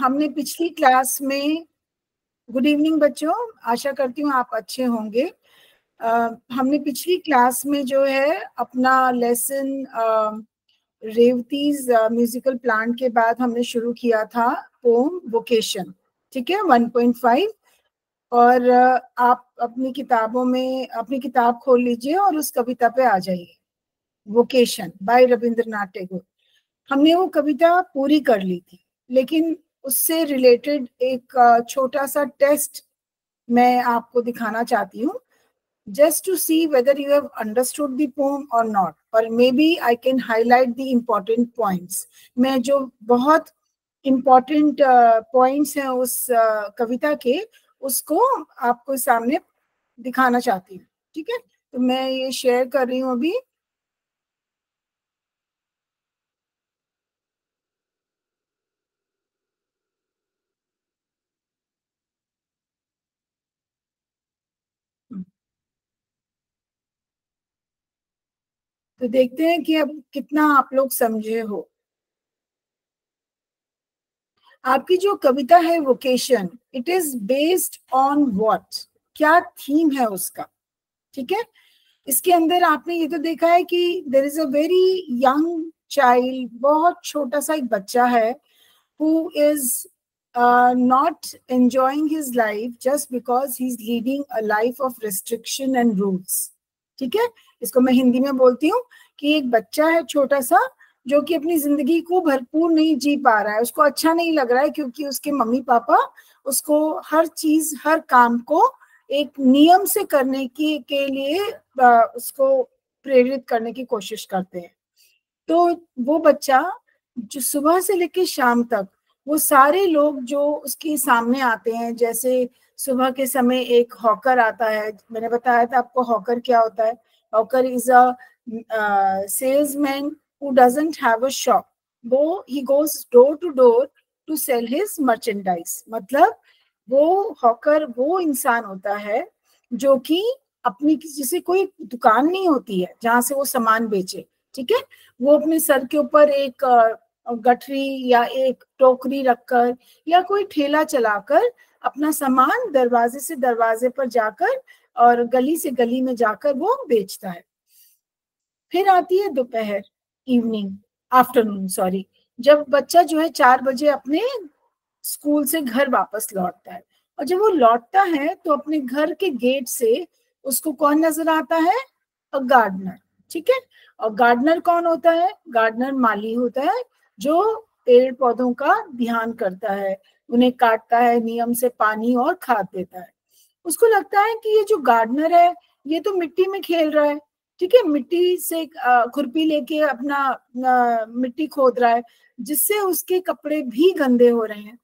हमने पिछली क्लास में, गुड इवनिंग बच्चों, आशा करती हूँ आप अच्छे होंगे। हमने पिछली क्लास में जो है अपना लेसन रेवतीज म्यूजिकल प्लांट के बाद हमने शुरू किया था पोम वोकेशन, ठीक है, 1.5। और आप अपनी किताबों में अपनी किताब खोल लीजिए और उस कविता पे आ जाइए, वोकेशन बाय रविंद्रनाथ टैगोर। हमने वो कविता पूरी कर ली थी, लेकिन उससे रिलेटेड एक छोटा सा टेस्ट मैं आपको दिखाना चाहती हूँ, just to see whether you have understood the poem or not, or maybe I can highlight the important points। मैं जो बहुत important points हैं उस कविता के, उसको आपको सामने दिखाना चाहती हूँ, ठीक है। तो मैं ये शेयर कर रही हूँ अभी। तो देखते हैं कि अब कितना आप लोग समझे हो। आपकी जो कविता है vocation, it is based on what, क्या थीम है उसका, ठीक है। इसके अंदर आपने ये तो देखा है कि there is a very young child, बहुत छोटा सा एक बच्चा है, who is not enjoying his life just because he's leading a life of restriction and rules, ठीक है। इसको मैं हिंदी में बोलती हूँ कि एक बच्चा है छोटा सा, जो कि अपनी जिंदगी को भरपूर नहीं जी पा रहा है, उसको अच्छा नहीं लग रहा है, क्योंकि उसके मम्मी पापा उसको हर चीज, हर काम को एक नियम से करने के लिए उसको प्रेरित करने की कोशिश करते हैं। तो वो बच्चा जो सुबह से लेकर शाम तक, वो सारे लोग जो उसके सामने आते हैं, जैसे सुबह के समय एक हॉकर आता है, मैंने बताया था आपको हॉकर क्या होता है। Hawker is a salesman who doesn't have a shop, वो ही goes door to door to sell his merchandise. मतलब वो हॉकर वो इंसान होता है जो कि अपनी, जैसे कोई दुकान नहीं होती है जहां से वो सामान बेचे, ठीक है, वो अपने सर के ऊपर एक गठरी या एक टोकरी रखकर या कोई ठेला चलाकर अपना सामान दरवाजे से दरवाजे पर जाकर और गली से गली में जाकर वो बेचता है। फिर आती है दोपहर, इवनिंग, आफ्टरनून सॉरी, जब बच्चा जो है 4 बजे अपने स्कूल से घर वापस लौटता है, और जब वो लौटता है तो अपने घर के गेट से उसको कौन नजर आता है? अ गार्डनर, ठीक है। और गार्डनर कौन होता है? गार्डनर माली होता है, जो पेड़ पौधों का ध्यान करता है, उन्हें काटता है, नियम से पानी और खाद देता है। उसको लगता है कि ये जो गार्डनर है ये तो मिट्टी में खेल रहा है, ठीक है, मिट्टी से खुरपी लेके अपना मिट्टी खोद रहा है, जिससे उसके कपड़े भी गंदे हो रहे हैं।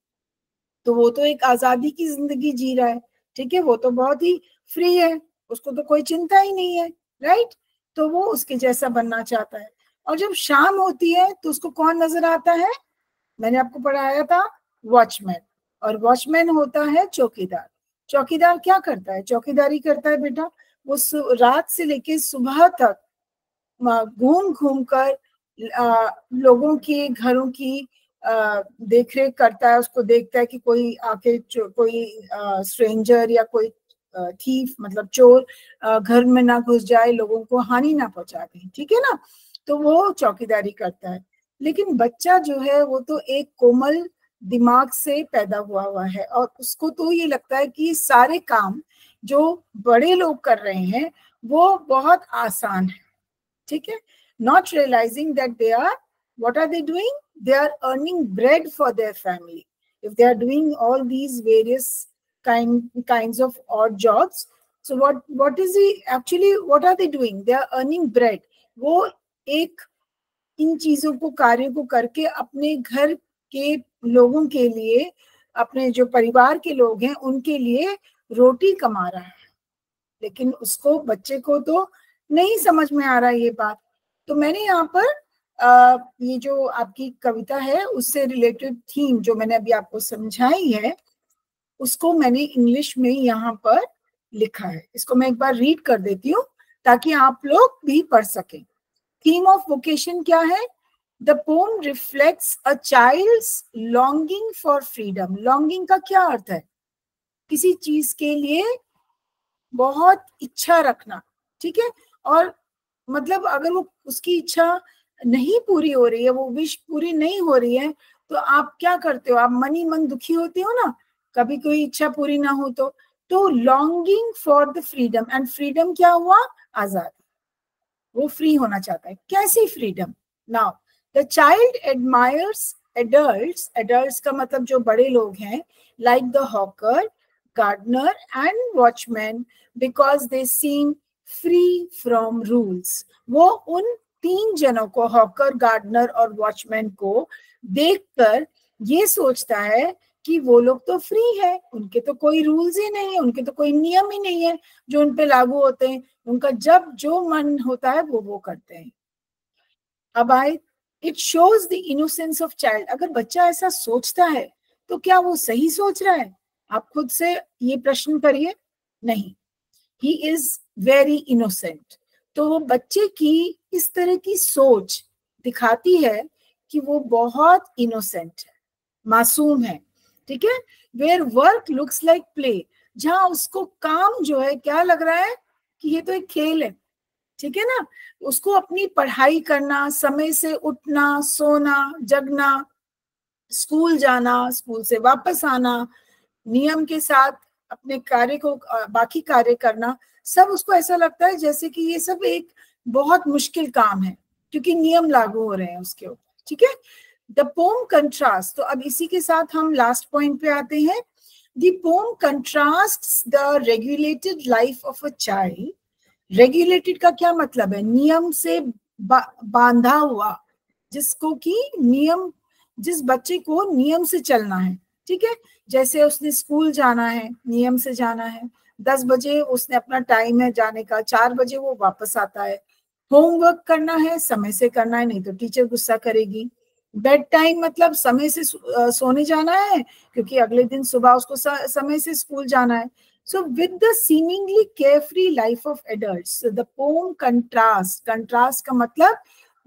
तो वो तो एक आजादी की जिंदगी जी रहा है, ठीक है, वो तो बहुत ही फ्री है, उसको तो कोई चिंता ही नहीं है, राइट। तो वो उसके जैसा बनना चाहता है। और जब शाम होती है तो उसको कौन नजर आता है? मैंने आपको पढ़ाया था, वॉचमैन। और वॉचमैन होता है चौकीदार। चौकीदार क्या करता है? चौकीदारी करता है बेटा, वो रात से लेके सुबह तक घूम घूम कर लोगों के घरों की देख रेख करता है, उसको देखता है कि कोई आके कोई स्ट्रेंजर या कोई थीफ मतलब चोर घर में ना घुस जाए, लोगों को हानि ना पहुंचा दे, ठीक है ना। तो वो चौकीदारी करता है। लेकिन बच्चा जो है वो तो एक कोमल दिमाग से पैदा हुआ है, और उसको तो ये लगता है कि सारे काम जो बड़े लोग कर रहे हैं वो बहुत आसान है, ठीक है। Not realizing that they are, what are they doing? They are earning bread for their family. If they are doing all these various kinds of odd jobs, so what is he actually, what are they doing? They are earning bread. वो एक इन चीजों को, कार्यों को करके अपने घर के लोगों के लिए, अपने जो परिवार के लोग हैं उनके लिए रोटी कमा रहा है। लेकिन उसको, बच्चे को तो नहीं समझ में आ रहा ये बात। तो मैंने यहाँ पर ये जो आपकी कविता है उससे रिलेटेड थीम जो मैंने अभी आपको समझाई है, उसको मैंने इंग्लिश में यहाँ पर लिखा है। इसको मैं एक बार रीड कर देती हूँ ताकि आप लोग भी पढ़ सकें। थीम ऑफ वोकेशन क्या है? The poem reflects a child's longing for freedom. Longing का क्या अर्थ है? किसी चीज के लिए बहुत इच्छा रखना, ठीक है। और मतलब अगर वो उसकी इच्छा नहीं पूरी हो रही है, वो विश पूरी नहीं हो रही है, तो आप क्या करते हो? आप मन ही मन दुखी होते हो ना, कभी कोई इच्छा पूरी ना हो तो longing for the freedom, and freedom क्या हुआ? आजादी। वो फ्री होना चाहता है। कैसी freedom? Now the child admires adults, adults का मतलब जो बड़े लोग हैं, like the hawker, gardener and watchman, because they seem free from rules. वो उन तीन जनों को, हॉकर, गार्डनर और वॉचमैन को देखकर ये सोचता है कि वो लोग तो फ्री है, उनके तो कोई रूल्स ही नहीं है, उनके तो कोई नियम ही नहीं है जो उन पे लागू होते हैं, उनका जब जो मन होता है वो करते हैं। अब आए, it shows the innocence of child. अगर बच्चा ऐसा सोचता है तो क्या वो सही सोच रहा है? आप खुद से ये प्रश्न करिए। नहीं, ही इज वेरी इनोसेंट। तो वो बच्चे की इस तरह की सोच दिखाती है कि वो बहुत इनोसेंट है, मासूम है, ठीक है। Where work looks like play, जहां उसको काम जो है क्या लग रहा है कि ये तो एक खेल है, ठीक है ना। उसको अपनी पढ़ाई करना, समय से उठना, सोना, जगना, स्कूल जाना, स्कूल से वापस आना, नियम के साथ अपने कार्य को, बाकी कार्य करना, सब उसको ऐसा लगता है जैसे कि ये सब एक बहुत मुश्किल काम है, क्योंकि नियम लागू हो रहे हैं उसके ऊपर, ठीक है। द पोम कंट्रास्ट, तो अब इसी के साथ हम लास्ट पॉइंट पे आते हैं। The poem contrasts the regulated life of a child. Regulated का क्या मतलब है? नियम से बांधा हुआ, जिसको कि नियम, जिस बच्चे को नियम से चलना है, ठीक है। जैसे उसने स्कूल जाना है, नियम से जाना है, 10 बजे उसने अपना टाइम है जाने का, 4 बजे वो वापस आता है। होमवर्क करना है, समय से करना है, नहीं तो टीचर गुस्सा करेगी। बेड टाइम मतलब समय से सोने जाना है, क्योंकि अगले दिन सुबह उसको समय से स्कूल जाना है। So with the seemingly carefree life of adults, so the poem contrast का मतलब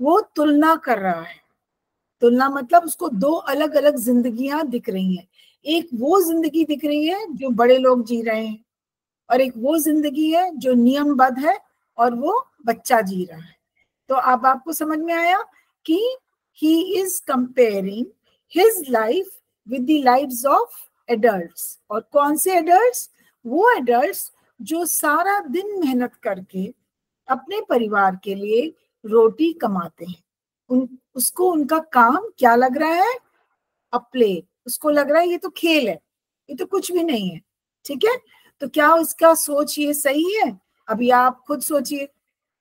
वो तुलना कर रहा है। तुलना मतलब उसको दो अलग अलग जिंदगियां दिख रही हैं। एक वो जिंदगी दिख रही है जो बड़े लोग जी रहे हैं, और एक वो जिंदगी है जो नियमबद्ध है और वो बच्चा जी रहा है। तो अब आपको समझ में आया कि he is comparing his life with the lives of adults. और कौन से एडल्ट्स? वो एडल्ट्स जो सारा दिन मेहनत करके अपने परिवार के लिए रोटी कमाते हैं। उसको उनका काम क्या लग रहा है? अ प्ले। उसको लग रहा है ये तो खेल है, ये तो कुछ भी नहीं है, ठीक है। तो क्या उसका सोच ये सही है? अभी आप खुद सोचिए।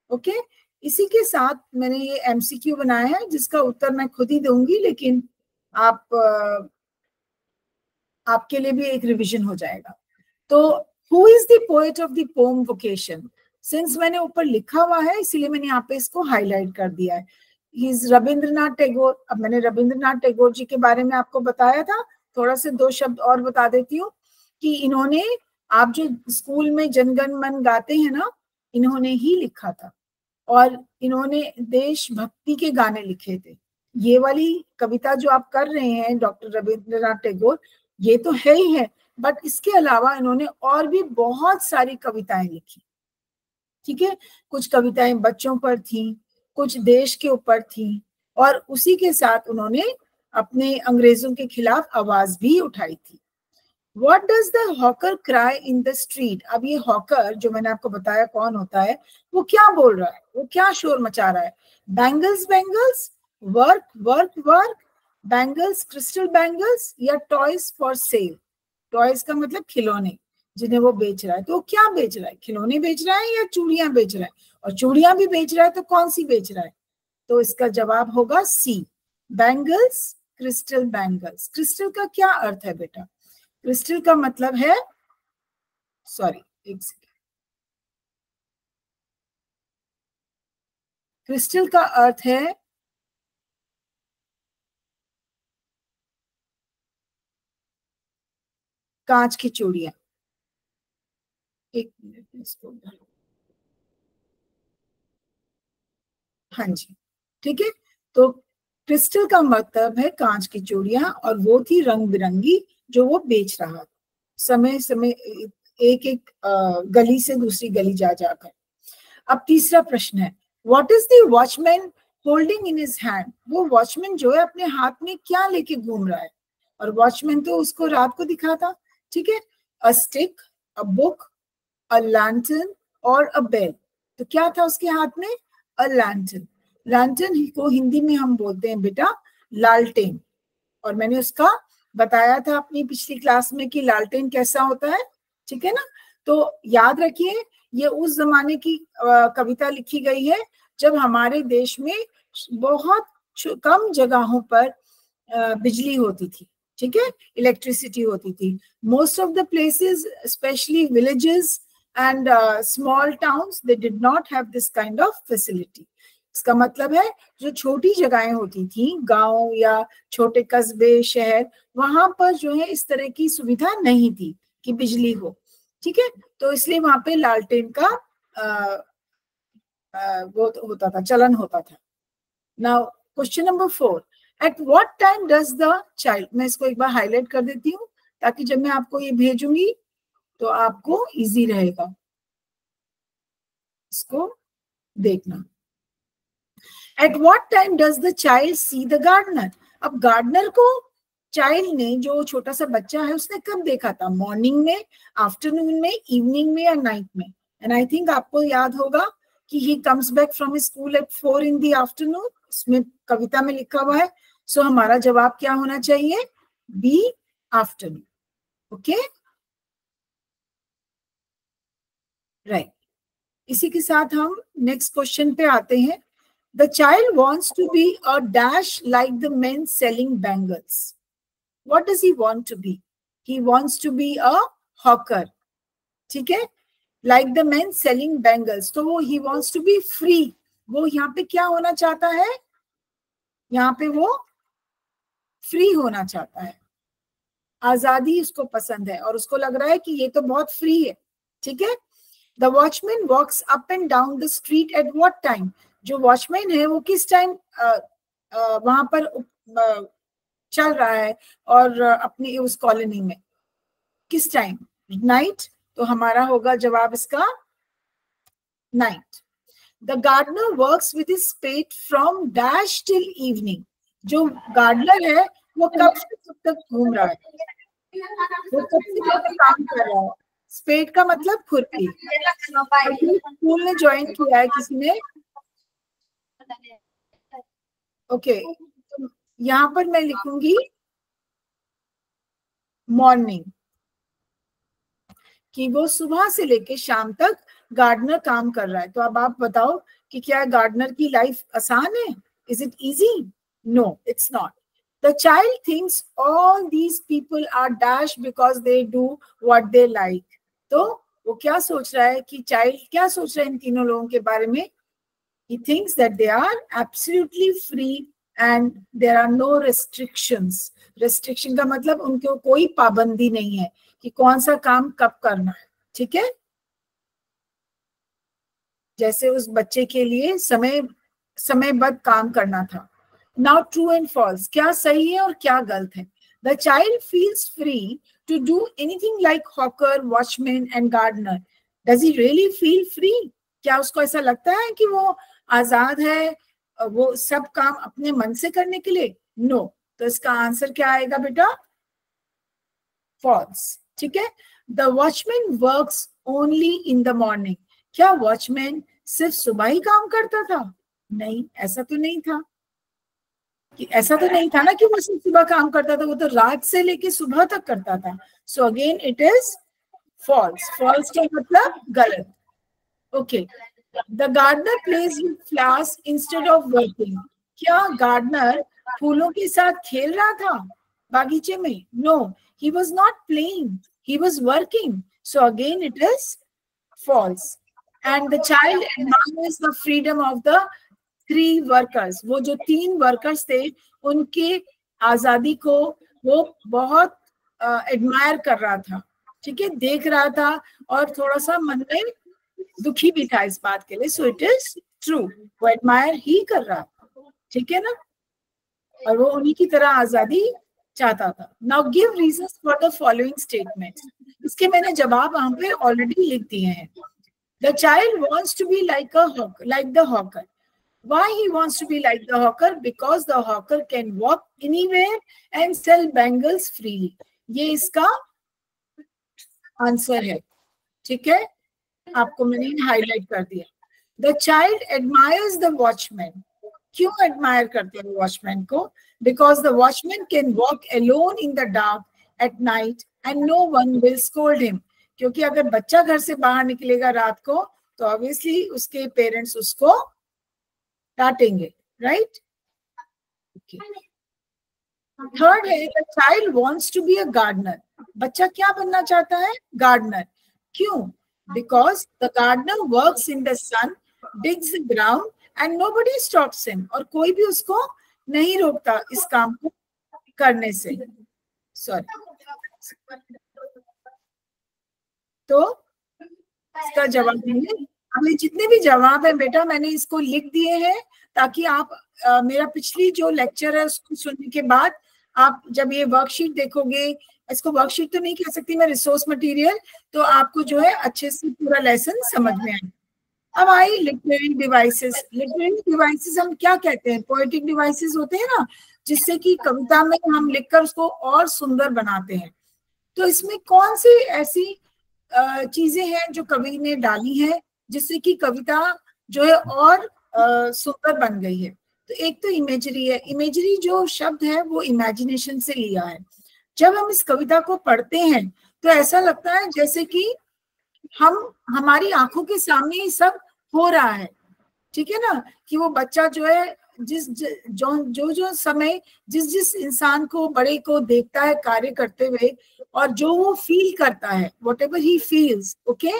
ओके, इसी के साथ मैंने ये एमसीक्यू बनाया है, जिसका उत्तर मैं खुद ही दूंगी, लेकिन आप आपके लिए भी एक रिवीजन हो जाएगा। तो who is the poet of the poem vocation? Since मैंने ऊपर लिखा हुआ है इसीलिए मैंने यहाँ पे इसको हाईलाइट कर दिया है। He is Rabindranath Tagore. अब मैंने रविंद्रनाथ टैगोर जी के बारे में आपको बताया था, थोड़ा से दो शब्द और बता देती हूँ कि इन्होंने, आप जो स्कूल में जनगण मन गाते हैं ना, इन्होंने ही लिखा था। और इन्होंने देशभक्ति के गाने लिखे थे। ये वाली कविता जो आप कर रहे हैं डॉक्टर रविंद्रनाथ टैगोर, ये तो है ही है, बट इसके अलावा इन्होंने और भी बहुत सारी कविताएं लिखी, ठीक है। कुछ कविताएं बच्चों पर थी, कुछ देश के ऊपर थी, और उसी के साथ उन्होंने अपने अंग्रेजों के खिलाफ आवाज भी उठाई थी। What does the hawker cry in the street? अब ये हॉकर जो मैंने आपको बताया कौन होता है, वो क्या बोल रहा है, वो क्या शोर मचा रहा है? Bangles bangles, work work work, bangles crystal bangles, या टॉयज फॉर सेल? टॉयज का मतलब खिलौने जिन्हें वो बेच रहा है। तो वो क्या बेच रहा है? खिलौने बेच रहा है या चूड़ियां बेच रहा है? और चूड़ियां भी बेच रहा है तो कौन सी बेच रहा है? तो इसका जवाब होगा सी, बैंगल्स, क्रिस्टल बैंगल्स। क्रिस्टल का क्या अर्थ है बेटा? क्रिस्टल का मतलब है, सॉरी एक सेकेंड, क्रिस्टल का अर्थ है कांच की चूड़ियां। एक मिनट इसको, हाँ जी, ठीक है। तो क्रिस्टल का मतलब है कांच की चूड़ियां, और वो थी रंग बिरंगी जो वो बेच रहा था समय समय, एक एक गली से दूसरी गली जा जाकर। अब तीसरा प्रश्न है, what is the watchman holding in his hand? वो वॉचमैन जो है अपने हाथ में क्या लेके घूम रहा है? और वॉचमैन तो उसको रात को दिखा था, ठीक है। A stick, a book, a lantern और अ बेल। तो क्या था उसके हाथ में? अ लैंटर्न। लैंटर्न को हिंदी में हम बोलते हैं बेटा लालटेन, और मैंने उसका बताया था अपनी पिछली क्लास में कि लालटेन कैसा होता है, ठीक है ना। तो याद रखिए, ये उस जमाने की कविता लिखी गई है जब हमारे देश में बहुत कम जगहों पर बिजली होती थी, ठीक है, इलेक्ट्रिसिटी होती थी। Most of the places, specially villages and small towns, they did not have this kind of facility. इसका मतलब है जो छोटी जगहें होती थी, गांव या छोटे कस्बे, शहर, वहां पर जो है इस तरह की सुविधा नहीं थी कि बिजली हो, ठीक है। तो इसलिए वहां पे लालटेन का वो होता था, चलन होता था। Now question number 4, eight what time does the child, मैं इसको एक बार हाईलाइट कर देती हूँ ताकि जब मैं आपको ये भेजूंगी तो आपको इजी रहेगा, इसको देखना। At what time does the child see the gardener? अब गार्डनर को चाइल्ड ने, जो छोटा सा बच्चा है, उसने कब देखा था? मॉर्निंग में, आफ्टरनून में, इवनिंग में या नाइट में? एंड आई थिंक आपको याद होगा कि ही comes back from school eight 4 in the afternoon, उसमें कविता में लिखा हुआ है। सो हमारा जवाब क्या होना चाहिए? B, afternoon. Okay, right. इसी के साथ हम नेक्स्ट क्वेश्चन पे आते हैं। The child wants to be a dash like the men selling bangles. What does he want to be? He wants to be a hawker, ठीक है, like the men selling bangles. तो वो he wants to be free. वो यहाँ पे क्या होना चाहता है? यहाँ पे वो फ्री होना चाहता है, आजादी उसको पसंद है और उसको लग रहा है कि ये तो बहुत फ्री है, ठीक है। The watchman walks up and down the street at what time? जो वॉचमैन है वो किस टाइम वहां पर चल रहा है और अपनी उस कॉलोनी में किस टाइम? नाइट। तो हमारा होगा जवाब इसका night. The gardener works with his spade from dash till evening. जो गार्डनर है वो कब से कब तक घूम रहा है? वो कब से कब तक काम कर रहा है? स्पेड का मतलब खुरपी। स्कूल ने ज्वाइन किया है किसी ने? ओके, यहाँ पर मैं लिखूंगी मॉर्निंग, कि वो सुबह से लेके शाम तक गार्डनर काम कर रहा है। तो अब आप बताओ कि क्या गार्डनर की लाइफ आसान है? Is it easy? No, it's not. The child thinks all these people are dash because they do what they like. तो वो क्या सोच रहा है कि चाइल्ड क्या सोच रहा है इन तीनों लोगों के बारे में? He thinks that they are absolutely free and there are no restrictions. Restriction का मतलब उनको कोई पाबंदी नहीं है कि कौन सा काम कब करना है, ठीक है। जैसे उस बच्चे के लिए समयबद्ध काम करना था। Now true and false, क्या सही है और क्या गलत है? The child feels free to do anything like hawker, watchman and gardener. Does he really feel free? क्या उसको ऐसा लगता है कि वो आजाद है वो सब काम अपने मन से करने के लिए? नो। तो इसका आंसर क्या आएगा बेटा? फॉल्स, ठीक है। The watchman works only in the morning. क्या वॉचमैन सिर्फ सुबह ही काम करता था? नहीं, ऐसा तो नहीं था ना कि वो सिर्फ सुबह काम करता था, वो तो रात से लेके सुबह तक करता था। So again it is false. False का मतलब गलत। Okay, the gardener plays with flowers instead of working. क्या गार्डनर फूलों के साथ खेल रहा था बागीचे में? No, he was not playing, he was working. So again it is false. And the child admires the freedom of the 3 workers. वो जो 3 वर्कर्स थे उनके आजादी को वो बहुत एडमायर कर रहा था, ठीक है, देख रहा था और थोड़ा सा मन में दुखी भी था इस बात के लिए। सो इट इज ट्रू, वो एडमायर ही कर रहा था, ठीक है ना। और वो उन्हीं की तरह आजादी चाहता था। Now give reasons for the following statements. इसके मैंने जवाब वहां पे ऑलरेडी लिख दिए हैं। The child wants to be like the hawker. Why he wants to be like the hawker? Because the hawker can walk anywhere and sell bangles freely. ये इसका आंसर है, ठीक है, आपको मैंने हाईलाइट कर दिया। The child admires the watchman. क्यों एडमायर करते हैं वॉचमैन को? Because the watchman can walk alone in the dark at night and no one will scold him. क्योंकि अगर बच्चा घर से बाहर निकलेगा रात को तो ऑब्वियसली उसके पेरेंट्स उसको डांटेंगे, राइट? थर्ड है the child wants to be a gardener. बच्चा क्या बनना चाहता है? गार्डनर। क्यों? Because the gardener works in the sun, digs the ground and nobody stops him. और कोई भी उसको नहीं रोकता इस काम को करने से। सॉरी, तो इसका जवाब देंगे। अभी जितने भी जवाब है बेटा मैंने इसको लिख दिए हैं ताकि आप मेरा पिछली जो लेक्चर है उसको सुनने के बाद आप जब ये वर्कशीट देखोगे, इसको वर्कशीट तो नहीं कह सकती मैं, रिसोर्स मटेरियल, तो आपको जो है अच्छे से पूरा लेसन समझ में आए। अब आई लिटरेरी डिवाइसेस। लिटरेरी डिवाइसेस हम क्या कहते हैं? पोएटिक डिवाइसेस होते हैं ना, जिससे कि कविता में हम लिखकर उसको और सुंदर बनाते हैं। तो इसमें कौन सी ऐसी चीजें हैं जो कवि ने डाली है जिससे कि कविता जो है और सुंदर बन गई है? तो एक तो इमेजरी है। इमेजरी जो शब्द है वो इमेजिनेशन से लिया है। जब हम इस कविता को पढ़ते हैं तो ऐसा लगता है जैसे कि हमारी आंखों के सामने ही सब हो रहा है, ठीक है ना, कि वो बच्चा जो है जो समय जिस इंसान को, बड़े को देखता है कार्य करते हुए और जो वो फील करता है, whatever he feels, okay,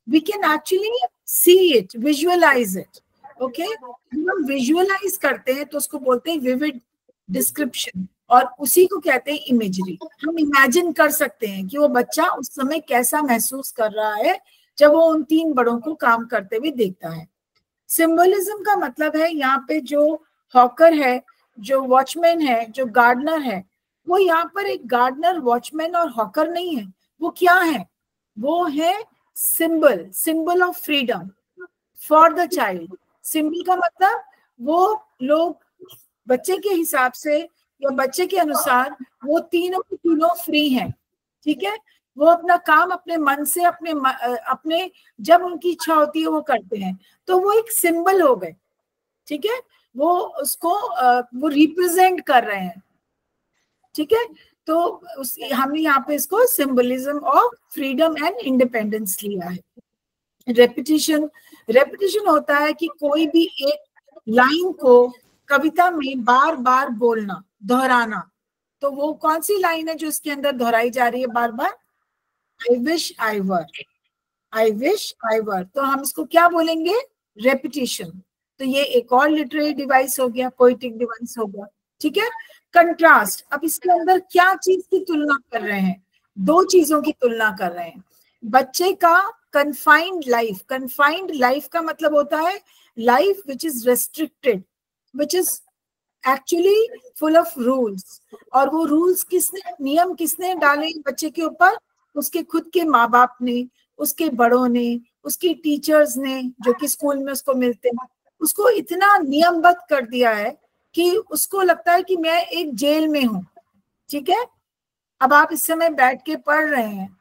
we can actually see it, visualize it, okay? जब हम विजुअलाइज करते हैं तो उसको बोलते हैं विविड डिस्क्रिप्शन, और उसी को कहते हैं इमेजरी। हम इमेजिन कर सकते हैं कि वो बच्चा उस समय कैसा महसूस कर रहा है जब वो उन तीन बड़ों को काम करते हुए देखता है। सिंबलिज्म का मतलब है यहाँ पे जो हॉकर है, जो वॉचमैन है, जो गार्डनर है, वो यहाँ पर एक गार्डनर, वॉचमैन और हॉकर नहीं है। वो क्या है? वो है symbol of freedom for the child. Symbol का मतलब वो लोग बच्चे के हिसाब से या बच्चे के अनुसार वो तीनों फ्री हैं, ठीक है? वो अपना काम अपने मन से, अपने जब उनकी इच्छा होती है वो करते हैं, तो वो एक सिंबल हो गए, ठीक है? वो उसको वो रिप्रेजेंट कर रहे हैं, ठीक है? तो हमने यहाँ पे इसको symbolism of freedom and independence लिया है। रेपिटेशन होता है कि कोई भी एक लाइन को कविता में बार बार बोलना, दोहराना। तो वो कौन सी लाइन है जो इसके अंदर दोहराई जा रही है बार बार? I wish I were, I wish I were। तो हम इसको क्या बोलेंगे? रेपिटेशन। तो ये एक और लिटरेरी डिवाइस हो गया, पोएटिक डिवाइस हो गया, ठीक है? कंट्रास्ट। अब इसके अंदर क्या चीज की तुलना कर रहे हैं? दो चीजों की तुलना कर रहे हैं। बच्चे का कन्फाइंड लाइफ का मतलब होता है life which is restricted, which is actually full of rules. और वो रूल्स नियम किसने डाले बच्चे के ऊपर? उसके खुद के माँ बाप ने, उसके बड़ों ने, उसके टीचर्स ने, जो कि स्कूल में उसको मिलते हैं। उसको इतना नियमबद्ध कर दिया है कि उसको लगता है कि मैं एक जेल में हूँ, ठीक है? अब आप इस समय बैठ के पढ़ रहे हैं,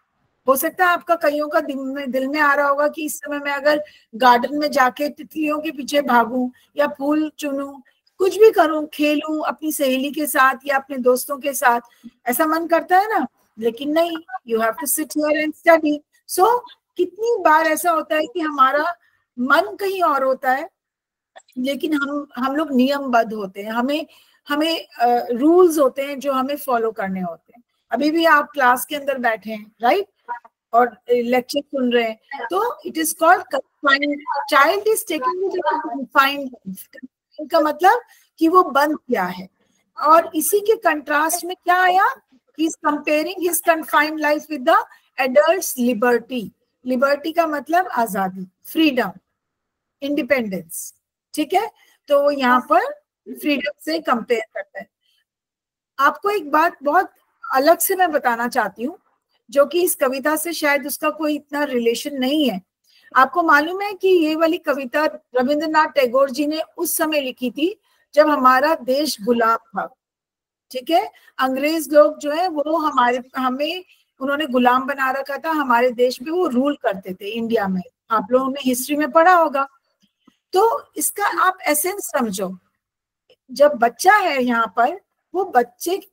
हो सकता है आपका कईयों का दिल में आ रहा होगा कि इस समय मैं अगर गार्डन में जाके तितलियों के पीछे भागूं या फूल चुनूं, कुछ भी करूं, खेलूं अपनी सहेली के साथ या अपने दोस्तों के साथ, ऐसा मन करता है ना? लेकिन नहीं, you have to sit here and study. So कितनी बार ऐसा होता है कि हमारा मन कहीं और होता है, लेकिन हम लोग नियमबद्ध होते हैं, हमें रूल्स होते हैं जो हमें फॉलो करने होते हैं। अभी भी आप क्लास के अंदर बैठे हैं, राइट, और लेक्चर सुन रहे हैं, तो it is called confined. Child is taking confined का मतलब कि वो बंद किया है। और इसी के कंट्रास्ट में क्या आया? He is comparing his confined life with the adult's liberty. Liberty का मतलब आजादी, फ्रीडम, इंडिपेंडेंस, ठीक है? तो यहाँ पर फ्रीडम से कंपेयर करता है। आपको एक बात बहुत अलग से मैं बताना चाहती हूँ, जो कि इस कविता से शायद उसका कोई इतना रिलेशन नहीं है। आपको मालूम है कि ये वाली कविता रविंद्रनाथ टैगोर जी ने उस समय लिखी थी जब हमारा देश गुलाम था, ठीक है। अंग्रेज लोग जो है वो हमें उन्होंने गुलाम बना रखा था, हमारे देश में वो रूल करते थे इंडिया में। आप लोगों ने हिस्ट्री में पढ़ा होगा। तो इसका आप एसेंस समझो। जब बच्चा है यहाँ पर, वो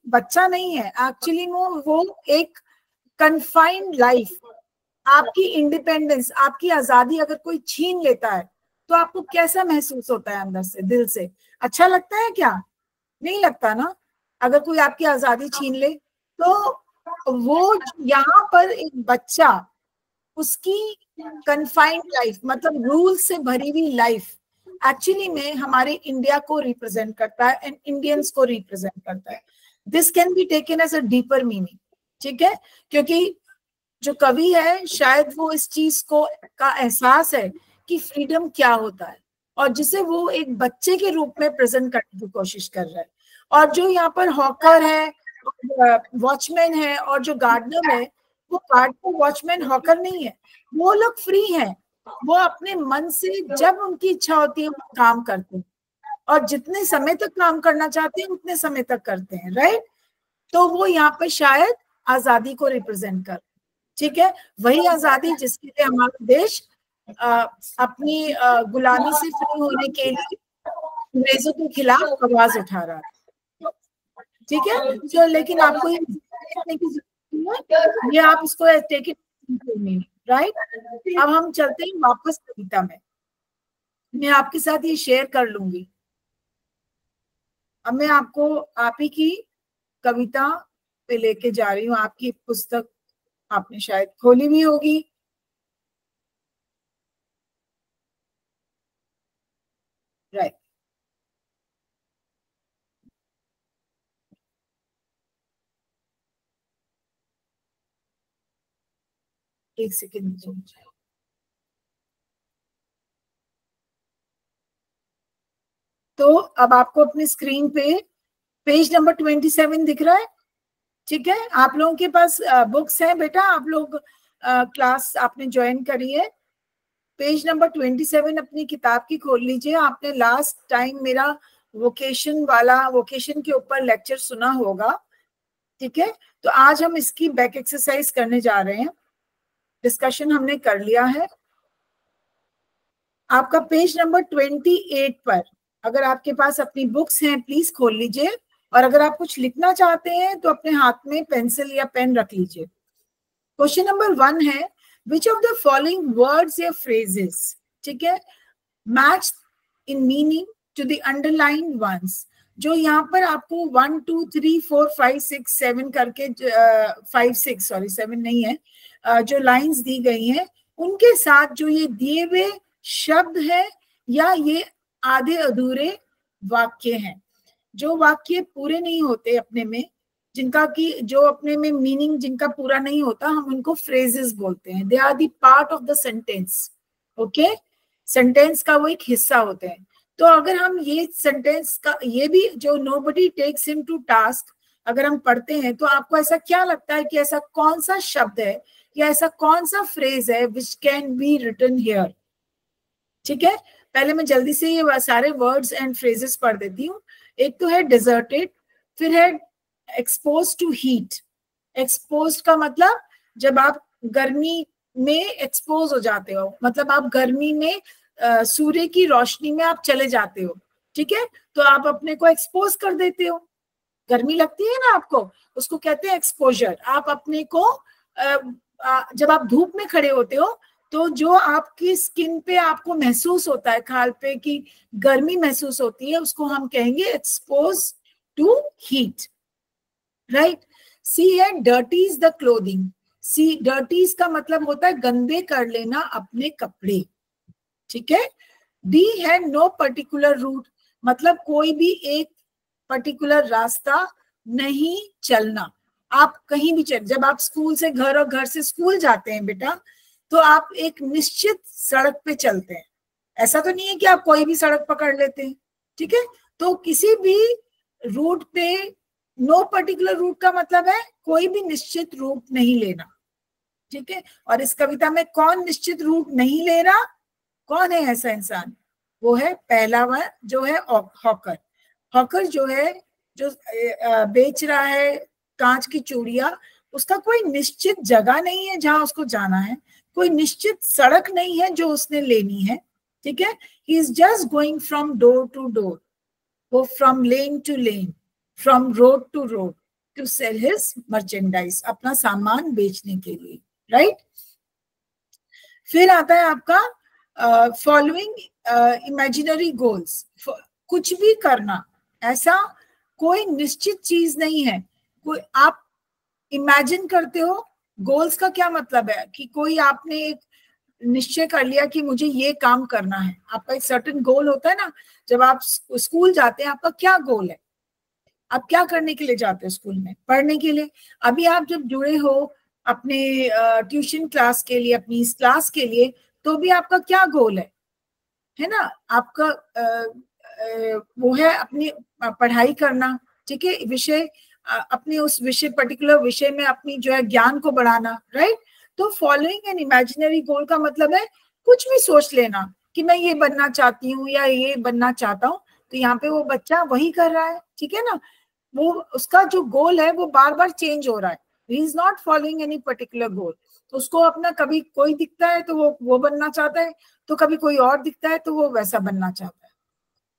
बच्चा नहीं है एक्चुअली, वो एक कन्फाइंड लाइफ, आपकी इंडिपेंडेंस, आपकी आजादी अगर कोई छीन लेता है तो आपको कैसा महसूस होता है अंदर से, दिल से? अच्छा लगता है क्या? नहीं लगता ना। अगर कोई आपकी आजादी छीन ले तो वो यहाँ पर एक बच्चा, उसकी कन्फाइंड लाइफ मतलब रूल से भरी हुई लाइफ एक्चुअली में हमारे इंडिया को रिप्रेजेंट करता है एंड इंडियंस को रिप्रेजेंट करता है। This can be taken as a deeper meaning, ठीक है। क्योंकि जो कवि है शायद वो इस चीज को का एहसास है कि फ्रीडम क्या होता है, और जिसे वो एक बच्चे के रूप में प्रेजेंट करने की कोशिश कर रहा है। और जो यहाँ पर हॉकर है, वॉचमैन है और जो गार्डनर है, वो गार्डनर वॉचमैन हॉकर नहीं है, वो लोग फ्री हैं। वो अपने मन से जब उनकी इच्छा होती है वो काम करते हैं, और जितने समय तक काम करना चाहते हैं उतने समय तक करते हैं, राइट। तो वो यहाँ पर शायद आजादी को रिप्रेजेंट कर, ठीक है। वही आजादी जिसके लिए हमारा देश अपनी गुलामी से फ्री होने के लिए अंग्रेजों के खिलाफ आवाज उठा रहा था, ठीक है। तो लेकिन आपको ये देखने की जरूरत है, ये आप इसको टेक इट राइट। अब हम चलते हैं वापस कविता में, मैं आपके साथ ये शेयर कर लूंगी। अब मैं आपको आप ही की कविता पे लेके जा रही हूँ। आपकी पुस्तक आपने शायद खोली भी होगी, राइट। एक सेकेंड। तो अब आपको अपनी स्क्रीन पे पेज नंबर 27 दिख रहा है, ठीक है। आप लोगों के पास बुक्स हैं बेटा, आप लोग क्लास आपने ज्वाइन करी है। पेज नंबर 27 अपनी किताब की खोल लीजिए। आपने लास्ट टाइम मेरा वोकेशन के ऊपर लेक्चर सुना होगा, ठीक है। तो आज हम इसकी बैक एक्सरसाइज करने जा रहे हैं। डिस्कशन हमने कर लिया है। आपका पेज नंबर 28 पर अगर आपके पास अपनी बुक्स हैं प्लीज खोल लीजिए, और अगर आप कुछ लिखना चाहते हैं तो अपने हाथ में पेंसिल या पेन रख लीजिए। क्वेश्चन नंबर 1 है, which of the following words या फ्रेजेस, ठीक है, match in meaning to the underline ones. जो यहाँ पर आपको 1 2 3 4 5 6 7 करके 5 6 सॉरी 7 नहीं है, जो लाइंस दी गई हैं उनके साथ जो ये दिए हुए शब्द है या ये आधे अधूरे वाक्य हैं, जो वाक्य पूरे नहीं होते अपने में, जिनका की जो अपने में मीनिंग जिनका पूरा नहीं होता, हम उनको फ्रेजेस बोलते हैं। They are the part of the sentence, okay. Sentence का वो एक हिस्सा होते हैं। तो अगर हम ये सेंटेंस का ये भी जो nobody takes him to task अगर हम पढ़ते हैं तो आपको ऐसा क्या लगता है कि ऐसा कौन सा शब्द है या ऐसा कौन सा फ्रेज है which can be written here, ठीक है। पहले मैं जल्दी से ये सारे वर्ड्स एंड फ्रेजेस पढ़ देती हूँ। एक तो है डिजर्टेड, फिर है एक्सपोज टू हीट। एक्सपोज का मतलब जब आप गर्मी में एक्सपोज हो जाते हो, मतलब आप गर्मी में सूर्य की रोशनी में आप चले जाते हो, ठीक है, तो आप अपने को एक्सपोज कर देते हो। गर्मी लगती है ना आपको, उसको कहते हैं एक्सपोजर। आप अपने को जब आप धूप में खड़े होते हो तो जो आपकी स्किन पे आपको महसूस होता है, खाल पे की गर्मी महसूस होती है, उसको हम कहेंगे एक्सपोज टू हीट, राइट। सी है डर्टीज द क्लोथिंग। सी डर्टीज का मतलब होता है गंदे कर लेना अपने कपड़े, ठीक है। डी है नो पर्टिकुलर रूट, मतलब कोई भी एक पर्टिकुलर रास्ता नहीं चलना। आप कहीं भी चल, जब आप स्कूल से घर और घर से स्कूल जाते हैं बेटा, तो आप एक निश्चित सड़क पे चलते हैं। ऐसा तो नहीं है कि आप कोई भी सड़क पकड़ लेते हैं, ठीक है। तो किसी भी रूट पे नो पर्टिकुलर रूट का मतलब है कोई भी निश्चित रूट नहीं लेना, ठीक है। और इस कविता में कौन निश्चित रूट नहीं ले रहा, कौन है ऐसा इंसान? वो है पहला वह जो है हॉकर। हॉकर जो है, जो बेच रहा है कांच की चूड़ियां, उसका कोई निश्चित जगह नहीं है जहां उसको जाना है, कोई निश्चित सड़क नहीं है जो उसने लेनी है, ठीक है। He is just going from door to door, वो from lane to lane, from road to road to sell his merchandise, अपना सामान बेचने के लिए, राइट। फिर आता है आपका फॉलोइंग इमेजिनरी गोल्स। कुछ भी करना, ऐसा कोई निश्चित चीज नहीं है, कोई आप इमेजिन करते हो। गोल्स का क्या मतलब है कि कोई आपने एक निश्चय कर लिया कि मुझे ये काम करना है, आपका एक सर्टेन गोल होता है ना। जब आप स्कूल जाते हैं, आपका क्या गोल है? आप क्या करने के लिए जाते हो स्कूल में? पढ़ने के लिए। अभी आप जब जुड़े हो अपने ट्यूशन क्लास के लिए, अपनी इस क्लास के लिए, तो भी आपका क्या गोल है ना? आपका वो है अपनी पढ़ाई करना, ठीक है। विषय अपने उस विषय, पर्टिकुलर विषय में अपनी जो है ज्ञान को बढ़ाना, राइट। तो फॉलोइंग एन इमेजिनरी गोल का मतलब है कुछ भी सोच लेना कि मैं ये बनना चाहती हूँ या ये बनना चाहता हूँ। तो यहाँ पे वो बच्चा वही कर रहा है, ठीक है ना। वो उसका जो गोल है वो बार बार चेंज हो रहा है, he is not following any particular goal. तो उसको अपना कभी कोई दिखता है तो वो बनना चाहता है, तो कभी कोई और दिखता है तो वो वैसा बनना चाहता है।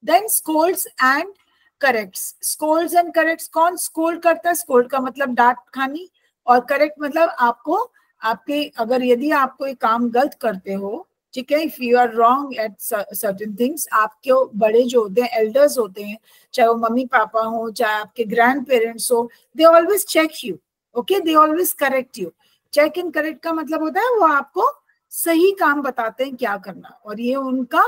Then scolds and corrects. Scolds and corrects, कौन स्कोल्ड करता है? स्कोल्ड का मतलब डांट खानी, और करेक्ट मतलब आपको, आपके अगर यदि आप कोई काम गलत करते हो, ठीक है, if you are wrong at certain things, आपके बड़े जो होते हैं, एल्डर्स होते हैं, चाहे वो मम्मी पापा हो, चाहे आपके ग्रैंड पेरेंट्स हो, they always check you, okay, they always correct you. Check and correct का मतलब होता है वो आपको सही काम बताते हैं क्या करना, और ये उनका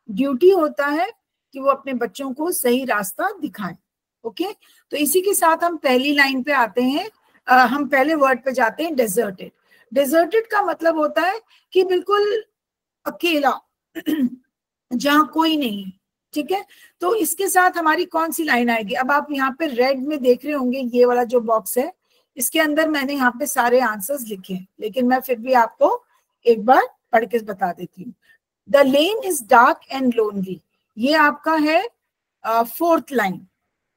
ड्यूटी होता है कि वो अपने बच्चों को सही रास्ता दिखाएं, ओके। तो इसी के साथ हम पहली लाइन पे आते हैं। हम पहले वर्ड पे जाते हैं, डेजर्टेड। डेजर्टेड का मतलब होता है कि बिल्कुल अकेला, जहां कोई नहीं, ठीक है। तो इसके साथ हमारी कौन सी लाइन आएगी? अब आप यहाँ पे रेड में देख रहे होंगे, ये वाला जो बॉक्स है, इसके अंदर मैंने यहाँ पे सारे आंसर्स लिखे हैं, लेकिन मैं फिर भी आपको एक बार पढ़ के बता देती हूँ। The lane is dark and lonely, ये आपका है फोर्थ लाइन,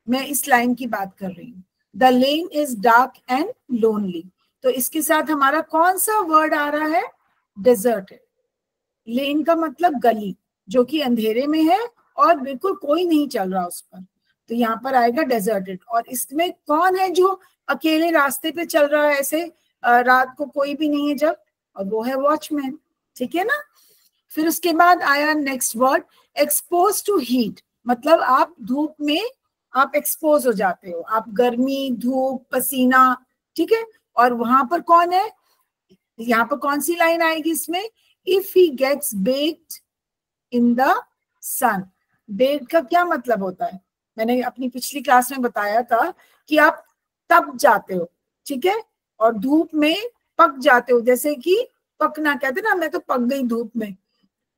मैं इस लाइन की बात कर रही हूँ। The lane is dark and lonely, तो इसके साथ हमारा कौन सा वर्ड आ रहा है? डेजर्टेड। लेन का मतलब गली, जो कि अंधेरे में है और बिल्कुल कोई नहीं चल रहा उस पर, तो यहाँ पर आएगा डेजर्टेड। और इसमें कौन है जो अकेले रास्ते पे चल रहा है ऐसे, रात को कोई भी नहीं है जब, और वो है वॉचमैन, ठीक है ना। फिर उसके बाद आया next word, expose to heat, मतलब आप धूप में आप एक्सपोज हो जाते हो, आप गर्मी, धूप, पसीना, ठीक है। और वहां पर कौन है? यहाँ पर कौन सी लाइन आएगी इसमें? If he gets baked in the sun. Baked का क्या मतलब होता है? मैंने अपनी पिछली क्लास में बताया था कि आप तप जाते हो, ठीक है, और धूप में पक जाते हो, जैसे कि पकना कहते ना, मैं तो पक गई धूप में।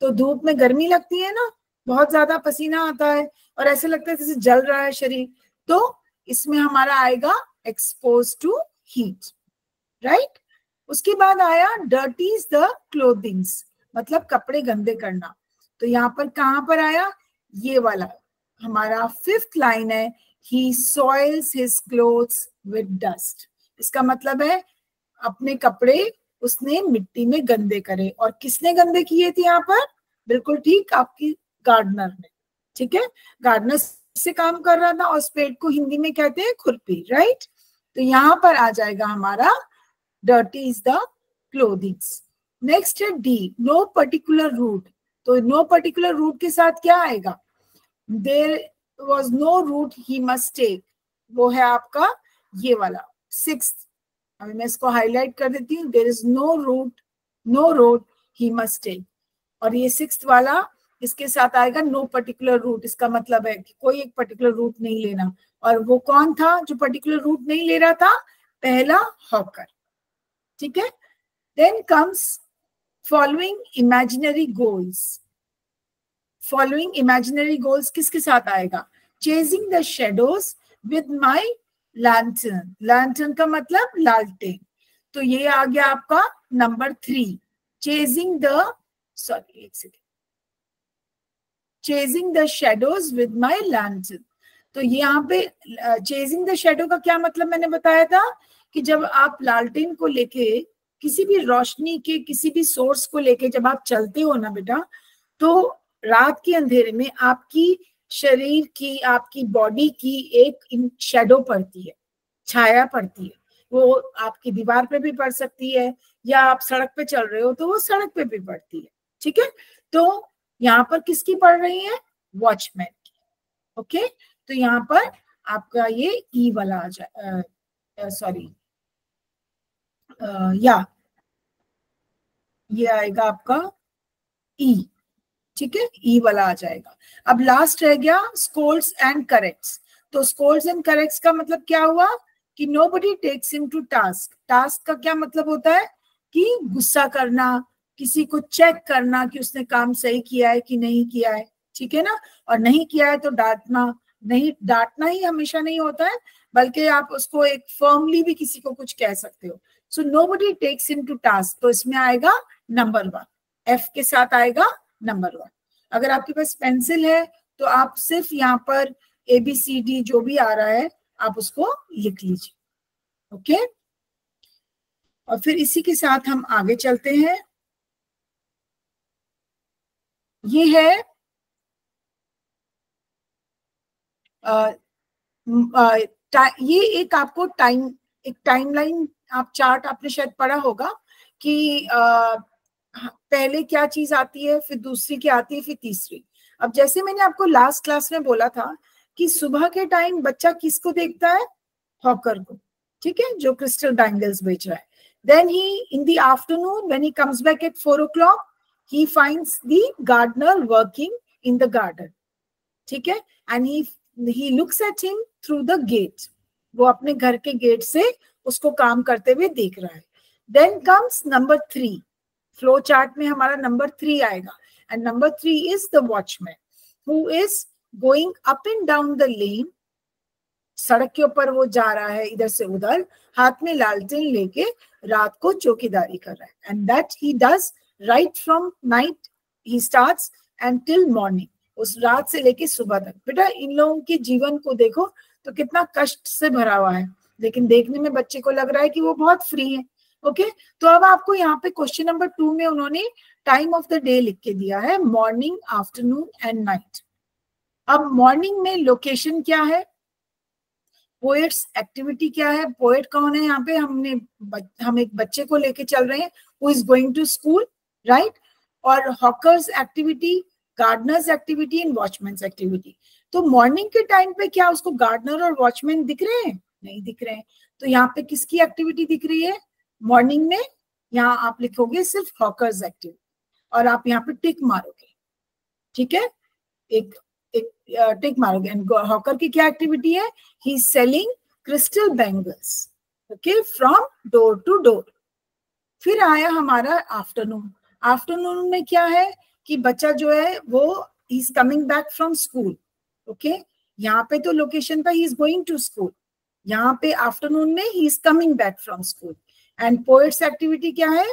तो धूप में गर्मी लगती है ना, बहुत ज्यादा पसीना आता है और ऐसे लगता है जैसे जल रहा है शरीर, तो इसमें हमारा आएगा एक्सपोज टू हीट, राइट। उसके बाद आया डर्टीज द क्लोथिंग्स, मतलब कपड़े गंदे करना। तो यहाँ पर कहां पर आया? ये वाला हमारा फिफ्थ लाइन है, he soils his clothes with dust. इसका मतलब है अपने कपड़े उसने मिट्टी में गंदे करे, और किसने गंदे किए थे यहाँ पर? बिल्कुल ठीक, आपकी गार्डनर ने, ठीक है। गार्डनर से काम कर रहा था, और स्पेड को हिंदी में कहते हैं खुरपी, राइट। तो यहाँ पर आ जाएगा हमारा dirty is the clothing. Next है डी, नो पर्टिकुलर रूट। तो नो पर्टिकुलर रूट के साथ क्या आएगा? There was no route he must take, वो है आपका ये वाला सिक्स्थ। अभी मैं इसको हाईलाइट कर देती हूँ, there is no route, no road he must take. और ये सिक्स्थ वाला, इसके साथ आएगा नो पर्टिकुलर रूट। इसका मतलब है कि कोई एक पर्टिकुलर रूट नहीं लेना, और वो कौन था जो पर्टिकुलर रूट नहीं ले रहा था? पहला हॉकर, ठीक है। Then comes following imaginary goals. Following imaginary goals किसके साथ आएगा? Chasing the shadows with my lantern, lantern का मतलब लालटेन, तो ये आ गया आपका नंबर 3, चेजिंग द, सॉरी एक second, chasing the shadows with my lantern. तो ये यहाँ पे चेजिंग द शेडो का क्या मतलब मैंने बताया था कि जब आप लालटेन को लेके, किसी भी रोशनी के किसी भी सोर्स को लेके जब आप चलते हो ना बेटा, तो रात के अंधेरे में आपकी शरीर की, आपकी बॉडी की एक शेडो पड़ती है, छाया पड़ती है। वो आपकी दीवार पे भी पड़ सकती है, या आप सड़क पे चल रहे हो तो वो सड़क पे भी पड़ती है, ठीक है। तो यहाँ पर किसकी पड़ रही है? वॉचमैन की। ओके, तो यहाँ पर आपका ये ई वाला आ जाए, सॉरी या ये आएगा आपका ई, ठीक है, ई वाला आ जाएगा। अब लास्ट रह गया स्कोल्ड्स एंड करेक्ट्स। तो स्कोल्ड्स एंड करेक्ट्स का मतलब क्या हुआ कि nobody takes him to task. Task का क्या मतलब होता है कि गुस्सा करना, किसी को चेक करना कि उसने काम सही किया है कि नहीं किया है, ठीक है ना, और नहीं किया है तो डांटना। नहीं, डांटना ही हमेशा नहीं होता है, बल्कि आप उसको एक फर्मली भी किसी को कुछ कह सकते हो। So nobody takes him to task, तो इसमें आएगा नंबर 1, एफ के साथ आएगा नंबर 1। अगर आपके पास पेंसिल है तो आप सिर्फ यहाँ पर ABCD जो भी आ रहा है आप उसको लिख लीजिए। ओके, और फिर इसी के साथ हम आगे चलते हैं। ये है ये एक आपको एक टाइमलाइन, आप चार्ट आपने शायद पढ़ा होगा कि पहले क्या चीज आती है, फिर दूसरी क्या आती है, फिर तीसरी। अब जैसे मैंने आपको लास्ट क्लास में बोला था कि सुबह के टाइम बच्चा किसको देखता है? हॉकर को, ठीक है, जो क्रिस्टल बैंगल्स बेच रहा है। Then he in the afternoon when he comes back at 4 o'clock he finds the gardener working in the garden, ठीक है, and he looks at him through the gate, वो अपने घर के गेट से उसको काम करते हुए देख रहा है। Then comes number 3, flow chart में हमारा नंबर 3 आएगा, and number 3 is the watchman who is going up and down the lane, सड़क के ऊपर वो जा रहा है इधर से उधर, हाथ में लालटेन लेके रात को चौकीदारी कर रहा है। And that he does right from night he starts and till morning, उस रात से लेके सुबह तक। बेटा इन लोगों के जीवन को देखो तो कितना कष्ट से भरा हुआ है, लेकिन देखने में बच्चे को लग रहा है कि वो बहुत फ्री है। ओके, तो अब आपको यहाँ पे क्वेश्चन नंबर 2 में उन्होंने टाइम ऑफ द डे लिख के दिया है, मॉर्निंग, आफ्टरनून एंड नाइट। अब मॉर्निंग में लोकेशन क्या है, पोएट्स एक्टिविटी क्या है, पोएट कौन है, यहाँ पे हम एक बच्चे को लेके चल रहे हैं who is going to school, right, और hawker's activity, gardener's activity and watchman's activity. तो मॉर्निंग के टाइम पे क्या उसको गार्डनर और वॉचमैन दिख रहे हैं? नहीं दिख रहे हैं। तो यहाँ पे किसकी एक्टिविटी दिख रही है मॉर्निंग में? यहाँ आप लिखोगे सिर्फ हॉकर्स एक्टिविटी और आप यहाँ पे टिक मारोगे, ठीक है, एक टिक मारोगे। एंड हॉकर की क्या एक्टिविटी है? He is selling crystal bangles, okay, from door to door. फिर आया हमारा आफ्टरनून। आफ्टरनून में क्या है कि बच्चा जो है वो he is coming back from school, okay, यहाँ पे तो लोकेशन था he is going to school, यहाँ पे आफ्टरनून में he is coming back from school. And poet's activity क्या है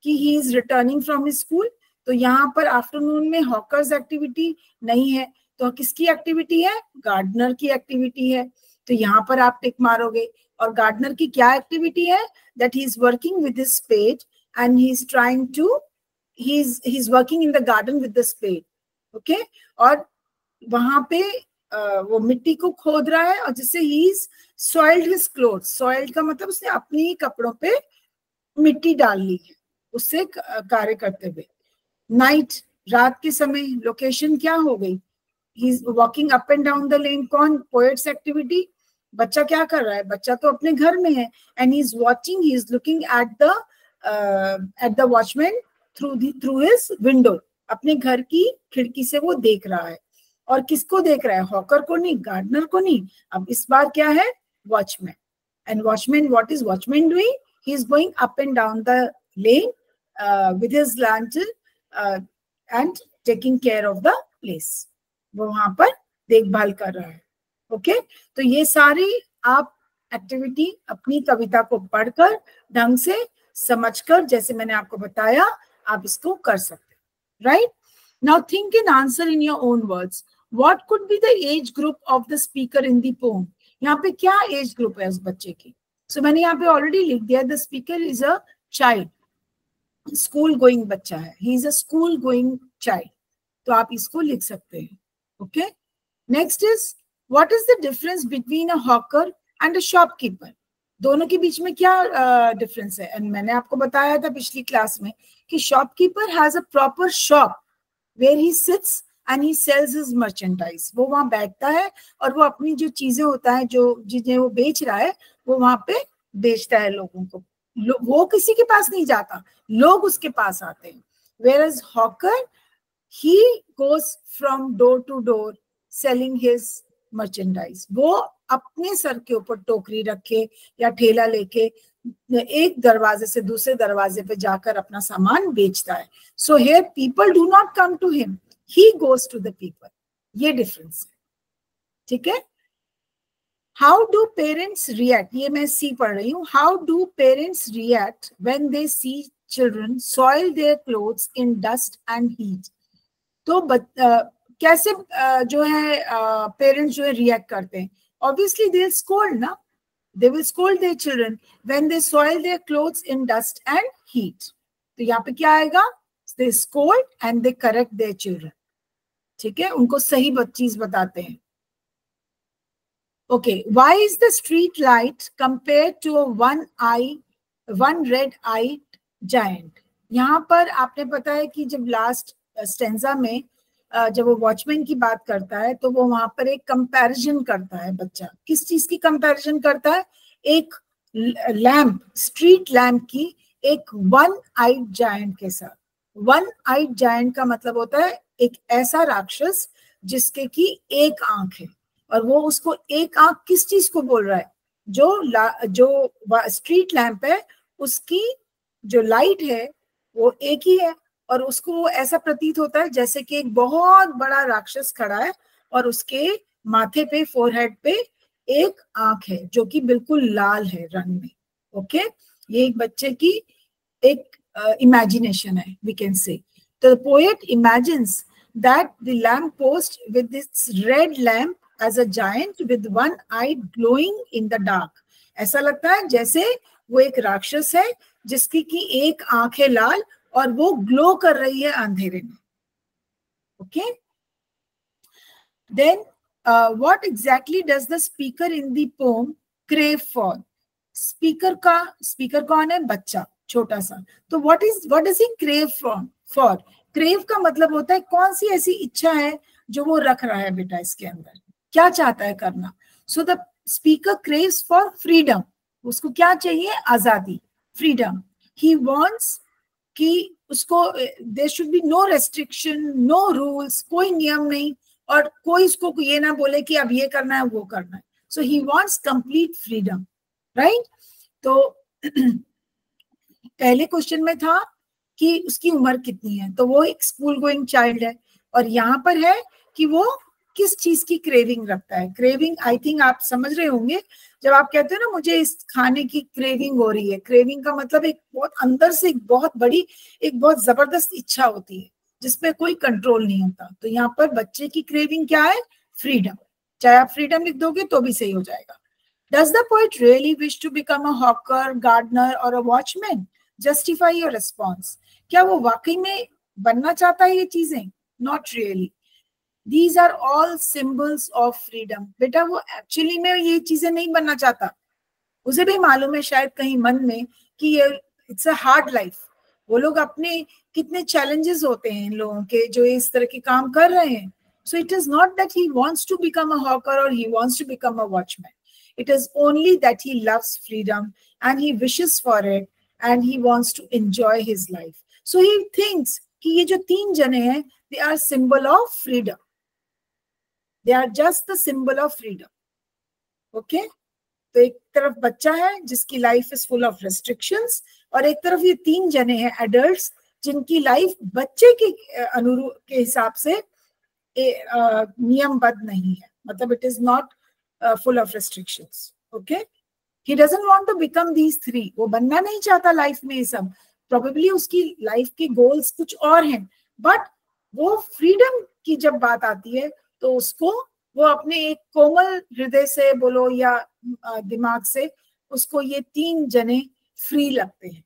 कि he is returning from his school. तो यहाँ पर आफ्टरनून में हॉकर्स एक्टिविटी नहीं है, तो किसकी एक्टिविटी है? गार्डनर की एक्टिविटी है। तो यहाँ पर आप टिक मारोगे। और गार्डनर की क्या एक्टिविटी है? That he is working with his spade and he is trying to he is working in the garden with the spade, okay, और वहां पे वो मिट्टी को खोद रहा है और जिससे he is soiled his clothes। soiled का मतलब उसने अपने ही कपड़ों पे मिट्टी डाल ली है उससे कार्य करते हुए। नाइट, रात के समय, लोकेशन क्या हो गई? He is walking up and down the lane. कौन? Poet's activity. बच्चा क्या कर रहा है? बच्चा तो अपने घर में है and he is watching, he is looking at the watchman through his window, अपने घर की खिड़की से वो देख रहा है। और किसको देख रहा है? हॉकर को नहीं, गार्डनर को नहीं। अब इस बार क्या है? Watchman. And watchman, what is watchman doing? He is going up and down the lane with his lantern and taking care of the place. वो वहां पर देखभाल कर रहा है। ओके, तो ये सारी आप एक्टिविटी अपनी कविता को पढ़कर ढंग से समझकर, जैसे मैंने आपको बताया, आप इसको कर सकते हैं, right? Now think and answer in your own words. What could be the age group of the speaker in the pome? यहाँ पे क्या एज ग्रुप है उस बच्चे की? सो मैंने यहाँ पे ऑलरेडी लिख दिया, the speaker is a child, school going बच्चा है, he is a school going child, तो आप इसको लिख सकते हैं. Okay, next is, what is the difference between a hawker and a shopkeeper? दोनों के बीच में क्या डिफरेंस है? एंड मैंने आपको बताया था पिछली क्लास में कि shopkeeper has a proper shop where he sits and he sells his merchandise. वो वहां बैठता है और वो अपनी जो चीजें होता है, जो जिन्हें वो बेच रहा है, वो वहां पे बेचता है लोगों को. वो किसी के पास नहीं जाता, लोग उसके पास आते हैं. Whereas hawker, he goes from door to door selling his merchandise. वो अपने सर के ऊपर टोकरी रखे या ठेला लेके एक दरवाजे से दूसरे दरवाजे पे जाकर अपना सामान बेचता है. So here people do not come to him, he goes to the people. ये डिफरेंस है, ठीक है? How do parents react? ये मैं सी पढ़ रही हूँ. How do parents react when they see children soil their clothes in dust and heat? तो कैसे जो है पेरेंट्स जो है रिएक्ट करते हैं? Obviously they'll scold ना, they will scold their children when they soil their clothes in dust and heat. तो यहाँ पे क्या आएगा? They scold and they correct their children. ठीक है, उनको सही चीज बताते हैं. Okay, why is the street light compared to a one red-eyed giant? यहाँ पर आपने पता है कि जब लास्ट स्टेंजा में जब वो वॉचमैन की बात करता है तो वो वहां पर एक कंपैरिजन करता है. बच्चा किस चीज की कंपैरिजन करता है? एक लैम्प, स्ट्रीट लैम्प की एक वन आइड जायंट के साथ. वन आइड जायंट का मतलब होता है एक ऐसा राक्षस जिसके की एक आंख है, और वो उसको एक आंख किस चीज को बोल रहा है? जो स्ट्रीट लैंप है उसकी जो लाइट है वो एक ही है, और उसको ऐसा प्रतीत होता है जैसे कि एक बहुत बड़ा राक्षस खड़ा है और उसके माथे पे, फोरहेड पे एक आंख है जो कि बिल्कुल लाल है रंग में. ओके, ये एक बच्चे की एक इमेजिनेशन है, वी कैन से. तो poet imagines that the lamp post with this red lamp as a giant with one eye glowing in the dark. ऐसा लगता है जैसे वो एक राक्षस है जिसकी की एक आंख है लाल और वो ग्लो कर रही है अंधेरे में. Okay, then what exactly does the speaker in the poem crave for? Speaker कौन है? बच्चा, छोटा सा. तो what does he crave for? Crave का मतलब होता है कौन सी ऐसी इच्छा है जो वो रख रहा है बेटा इसके अंदर, क्या चाहता है करना. So the speaker craves for freedom. उसको क्या चाहिए? आजादी, फ्रीडम. ही वांट्स कि उसको there should be no restriction, no rules, कोई नियम नहीं, और कोई उसको ये ना बोले कि अब ये करना है वो करना है. So he wants complete freedom, right? तो पहले क्वेश्चन में था कि उसकी उम्र कितनी है, तो वो एक स्कूल गोइंग चाइल्ड है, और यहाँ पर है कि वो किस चीज की क्रेविंग रखता है. क्रेविंग आई थिंक आप समझ रहे होंगे, जब आप कहते हो ना मुझे इस खाने की क्रेविंग हो रही है, क्रेविंग का मतलब एक बहुत अंदर से एक बहुत बड़ी, एक बहुत जबरदस्त इच्छा होती है जिसपे कोई कंट्रोल नहीं होता. तो यहाँ पर बच्चे की क्रेविंग क्या है? फ्रीडम. चाहे आप फ्रीडम लिख दोगे तो भी सही हो जाएगा. Does the poet really wish to become a hawker, gardener or a watchman? Justify your response. क्या वो वाकई में बनना चाहता है ये चीजें? Not really. These are all symbols of freedom. बेटा वो एक्चुअली में ये चीजें नहीं बनना चाहता. उसे भी मालूम है शायद कहीं मन में कि ये इट्स अ हार्ड लाइफ. वो लोग अपने कितने चैलेंजेस होते हैं इन लोगों के जो इस तरह के काम कर रहे हैं. So it is not that he wants to become a hawker or he wants to become a watchman. It is only that he loves freedom and he wishes for it and he wants to enjoy his life. So he thinks कि ये जो तीन जने हैं, they are symbol of freedom. They are just the symbol of freedom. Okay? तो एक तरफ बच्चा है जिसकी life is full of restrictions, और एक तरफ ये तीन जने हैं एडल्ट्स जिनकी लाइफ बच्चे के अनुरूप के हिसाब से नियमबद्ध नहीं है. मतलब it is not full of restrictions. Okay, he doesn't want to become these three. वो बनना नहीं चाहता लाइफ में ये सब. Probably उसकी लाइफ के गोल्स कुछ और हैं, बट वो फ्रीडम की जब बात आती है तो उसको वो अपने एक कोमल हृदय से बोलो या दिमाग से उसको ये 3 जने फ्री लगते हैं.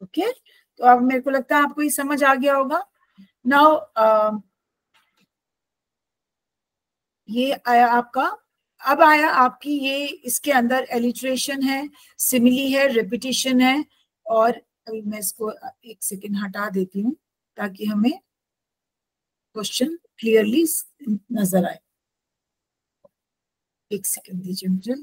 ओके, तो अब मेरे को लगता है आपको ये समझ आ गया होगा. नाउ ये आया आपका, अब आया आपकी ये इसके अंदर एलिट्रेशन है, सिमिली है, रिपीटिशन है. और अभी मैं इसको 1 सेकेंड हटा देती हूँ ताकि हमें क्वेश्चन क्लियरली नजर आए. 1 सेकेंड दीजिए मुझे.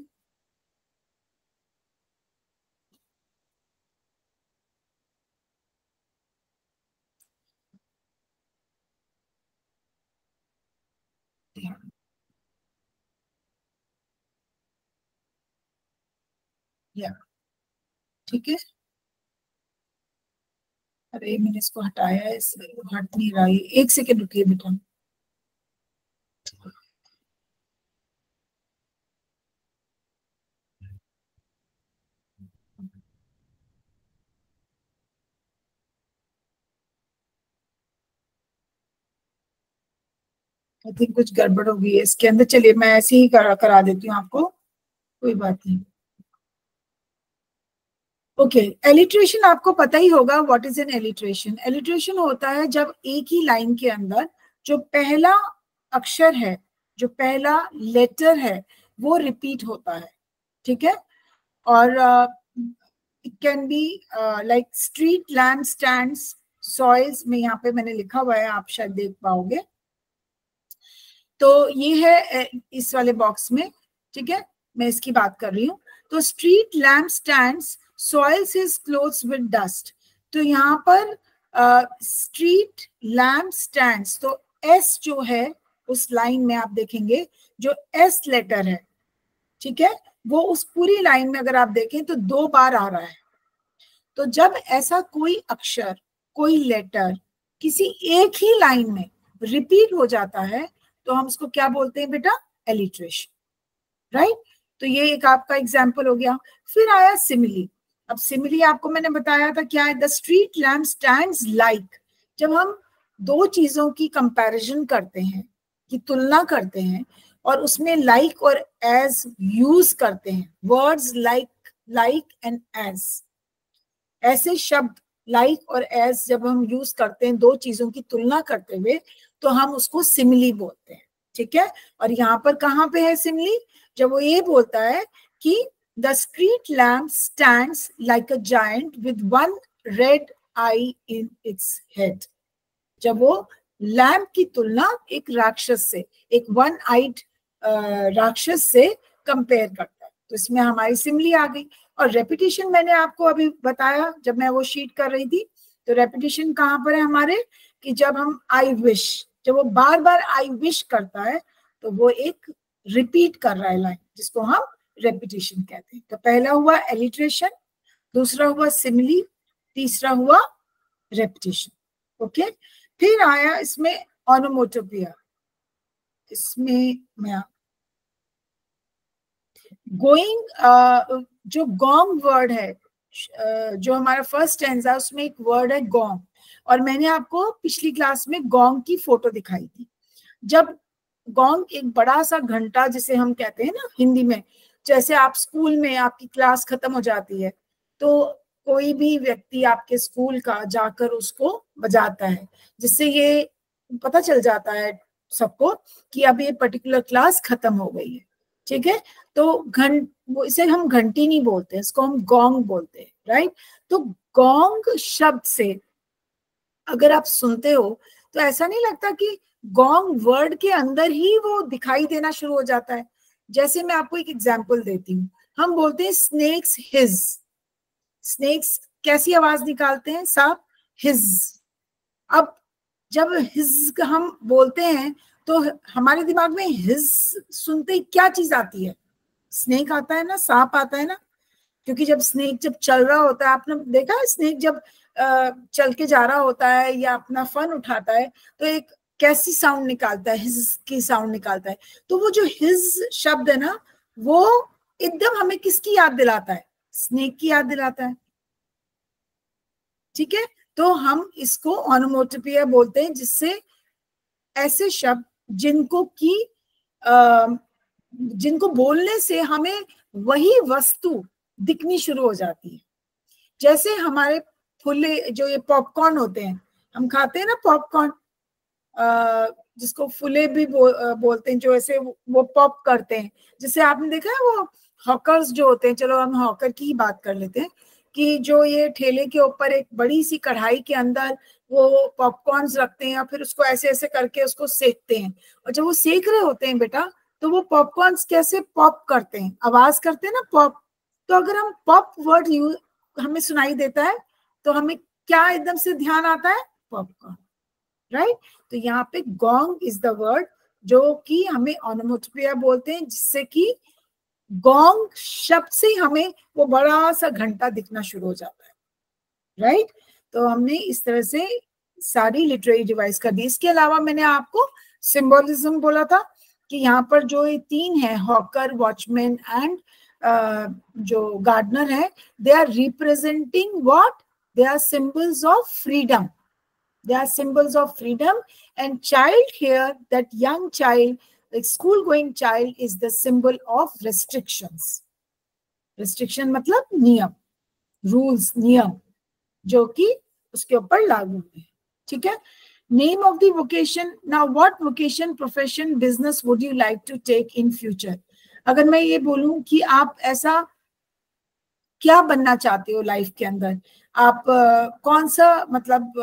ठीक है, अरे मैंने इसको हटाया है, हट नहीं रहा है. 1 सेकेंड रुकिए बेटा. आई थिंक कुछ गड़बड़ हो गई है इसके अंदर. चलिए मैं ऐसे ही करा देती हूँ आपको, कोई बात नहीं. ओके, एलिट्रेशन आपको पता ही होगा. What is an alliteration? Alliteration होता है जब एक ही लाइन के अंदर जो पहला अक्षर है, जो पहला लेटर है, वो रिपीट होता है. ठीक है, और it can be like street lamp stands soils में यहाँ पे मैंने लिखा हुआ है, आप शायद देख पाओगे. तो ये है इस वाले बॉक्स में. ठीक है, मैं इसकी बात कर रही हूँ. तो street lamp stands soils his clothes with dust. तो यहाँ पर स्ट्रीट लैम्प स्टैंड्स, तो एस जो है उस लाइन में आप देखेंगे जो एस लेटर है, ठीक है, वो उस पूरी लाइन में अगर आप देखें तो 2 बार आ रहा है. तो जब ऐसा कोई अक्षर, कोई लेटर किसी एक ही लाइन में रिपीट हो जाता है तो हम उसको क्या बोलते हैं बेटा? एलिट्रेशन. राइट, तो ये एक आपका एग्जाम्पल हो गया. फिर आया सिमिली. अब सिमिली आपको मैंने बताया था क्या है. The street lamp stands like. जब हम 2 चीजों की कंपैरिजन करते हैं, की तुलना करते हैं, और उसमें लाइक और एज यूज करते हैं, वर्ड्स लाइक एंड एज, ऐसे शब्द लाइक और एज जब हम यूज करते हैं 2 चीजों की तुलना करते हुए, तो हम उसको सिमिली बोलते हैं. ठीक है, और यहाँ पर कहाँ पे है सिमिली? जब वो ये बोलता है कि the street lamp stands like a giant with one red eye in its head. जब वो लैम्प की तुलना एक राक्षस से, एक वन आइड राक्षस से कंपेयर करता है, तो इसमें हमारी सिमिली आ गई. और रेपिटेशन मैंने आपको अभी बताया जब मैं वो शीट कर रही थी. तो रेपिटेशन कहाँ पर है हमारे? कि जब हम आई विश, जब वो बार बार आई विश करता है तो वो एक रिपीट कर रहा है लाइन, जिसको हम रेपिटेशन कहते हैं. तो पहला हुआ एलिट्रेशन, दूसरा हुआ सिमिली, तीसरा हुआ रेपिटेशन. ओके, फिर आया इसमें ऑनोमोटोपिया. इसमें मैं गोइंग, जो गोंग वर्ड है, जो हमारा फर्स्ट स्टैंजा, उसमें एक वर्ड है गोंग. और मैंने आपको पिछली क्लास में गोंग की फोटो दिखाई थी. जब गोंग एक बड़ा सा घंटा जिसे हम कहते हैं ना हिंदी में, जैसे आप स्कूल में आपकी क्लास खत्म हो जाती है तो कोई भी व्यक्ति आपके स्कूल का जाकर उसको बजाता है, जिससे ये पता चल जाता है सबको कि अब ये पर्टिकुलर क्लास खत्म हो गई है. ठीक है, तो इसे हम घंटी नहीं बोलते, इसको हम गोंग बोलते हैं. राइट, तो गोंग शब्द से अगर आप सुनते हो तो ऐसा नहीं लगता कि गोंग वर्ड के अंदर ही वो दिखाई देना शुरू हो जाता है. जैसे मैं आपको एक एग्जांपल देती हूँ. हम बोलते हैं स्नेक्स हिज. स्नेक्स कैसी आवाज निकालते हैं? सांप हिज. अब जब हिज हम बोलते हैं तो हमारे दिमाग में हिज सुनते ही क्या चीज आती है? स्नेक आता है ना, सांप आता है ना. क्योंकि जब स्नेक जब चल रहा होता है, आपने देखा है स्नेक जब चल के जा रहा होता है या अपना फन उठाता है तो एक कैसी साउंड निकालता है? हिज की साउंड निकालता है. तो वो जो हिज शब्द है ना, वो एकदम हमें किसकी याद दिलाता है? स्नेक की याद दिलाता है। ठीक है, तो हम इसको ऑनोमोटोपिया बोलते हैं, जिससे ऐसे शब्द जिनको बोलने से हमें वही वस्तु दिखनी शुरू हो जाती है। जैसे हमारे फुले जो ये पॉपकॉर्न होते हैं, हम खाते हैं ना पॉपकॉर्न, जिसको फुले भी बोलते हैं, जो ऐसे वो पॉप करते हैं, जिसे आपने देखा है वो हॉकर्स जो होते हैं, चलो हम हॉकर की ही बात कर लेते हैं, कि जो ये ठेले के ऊपर एक बड़ी सी कढ़ाई के अंदर वो पॉपकॉर्न्स रखते हैं, और फिर उसको ऐसे ऐसे करके उसको सेकते हैं, और जब वो सेक रहे होते हैं बेटा, तो वो पॉपकॉर्न्स कैसे पॉप करते हैं, आवाज करते हैं ना पॉप। तो अगर हम पॉप वर्ड यूज हमें सुनाई देता है, तो हमें क्या एकदम से ध्यान आता है? Popcorn, right. तो यहाँ पे गोंग इज द वर्ड जो कि हमें ऑनोमोटोपिया बोलते हैं, जिससे कि गोंग शब्द से हमें वो बड़ा सा घंटा दिखना शुरू हो जाता है, राइट। तो हमने इस तरह से सारी लिटरेरी डिवाइस कर दी। इसके अलावा मैंने आपको सिंबोलिज्म बोला था कि यहाँ पर जो ये तीन है, हॉकर, वॉचमैन एंड जो गार्डनर है, they are representing what? They are symbols of freedom. They are symbols of freedom. And child here, that young child, like school going child, is the symbol of restrictions. Restriction मतलब नियम, rules, नियम जो कि उसके ऊपर लागू है। ठीक है, name of the vocation. Now what vocation, profession, business would you like to take in future? अगर मैं ये बोलूं कि आप ऐसा क्या बनना चाहते हो लाइफ के अंदर, आप कौन सा मतलब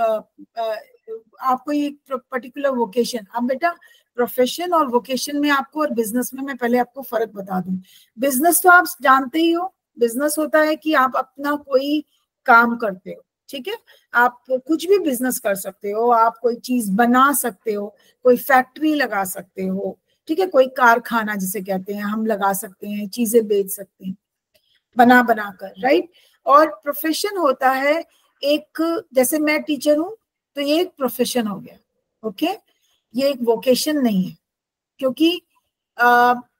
आपको ये पर्टिकुलर वोकेशन, अब बेटा प्रोफेशन और वोकेशन में आपको और बिजनेस में मैं पहले आपको फर्क बता दूं। बिजनेस तो आप जानते ही हो, बिजनेस होता है कि आप अपना कोई काम करते हो, ठीक है, आप कुछ भी बिजनेस कर सकते हो, आप कोई चीज बना सकते हो, कोई फैक्ट्री लगा सकते हो, ठीक है, कोई कारखाना जिसे कहते हैं हम लगा सकते हैं, चीजें बेच सकते हैं बना कर, राइट। और प्रोफेशन होता है एक, जैसे मैं टीचर हूं तो ये एक प्रोफेशन हो गया, ओके, ये एक वोकेशन नहीं है, क्योंकि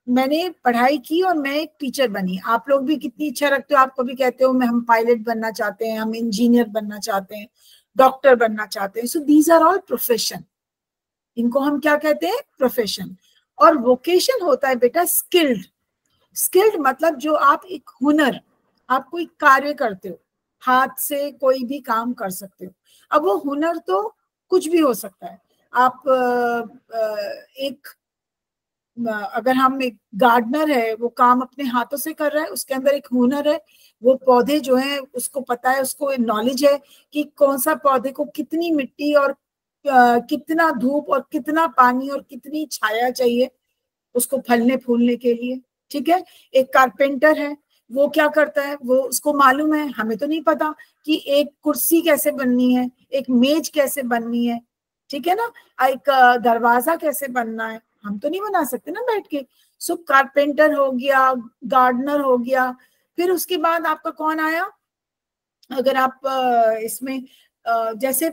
मैंने पढ़ाई की और मैं एक टीचर बनी। आप लोग भी कितनी इच्छा रखते हो, आप कभी कहते हो मैं हम पायलट बनना चाहते हैं, हम इंजीनियर बनना चाहते हैं, डॉक्टर बनना चाहते हैं। So these are all profession, इनको हम क्या कहते हैं? प्रोफेशन। और वोकेशन होता है बेटा स्किल्ड। स्किल्ड मतलब जो आप एक हुनर, आप कोई कार्य करते हो, हाथ से कोई भी काम कर सकते हो। अब वो हुनर तो कुछ भी हो सकता है। आप अगर हम एक गार्डनर है, वो काम अपने हाथों से कर रहा है, उसके अंदर एक हुनर है, वो पौधे जो है उसको पता है, उसको नॉलेज है कि कौन सा पौधे को कितनी मिट्टी और कितना धूप और कितना पानी और कितनी छाया चाहिए उसको फलने फूलने के लिए, ठीक है। एक कारपेंटर है, वो क्या करता है, वो उसको मालूम है, हमें तो नहीं पता कि एक कुर्सी कैसे बननी है, एक मेज कैसे बननी है, ठीक है ना, एक दरवाजा कैसे बनना है, हम तो नहीं बना सकते ना बैठ के। सो कारपेंटर हो गया, गार्डनर हो गया। फिर उसके बाद आपका कौन आया, अगर आप इसमें जैसे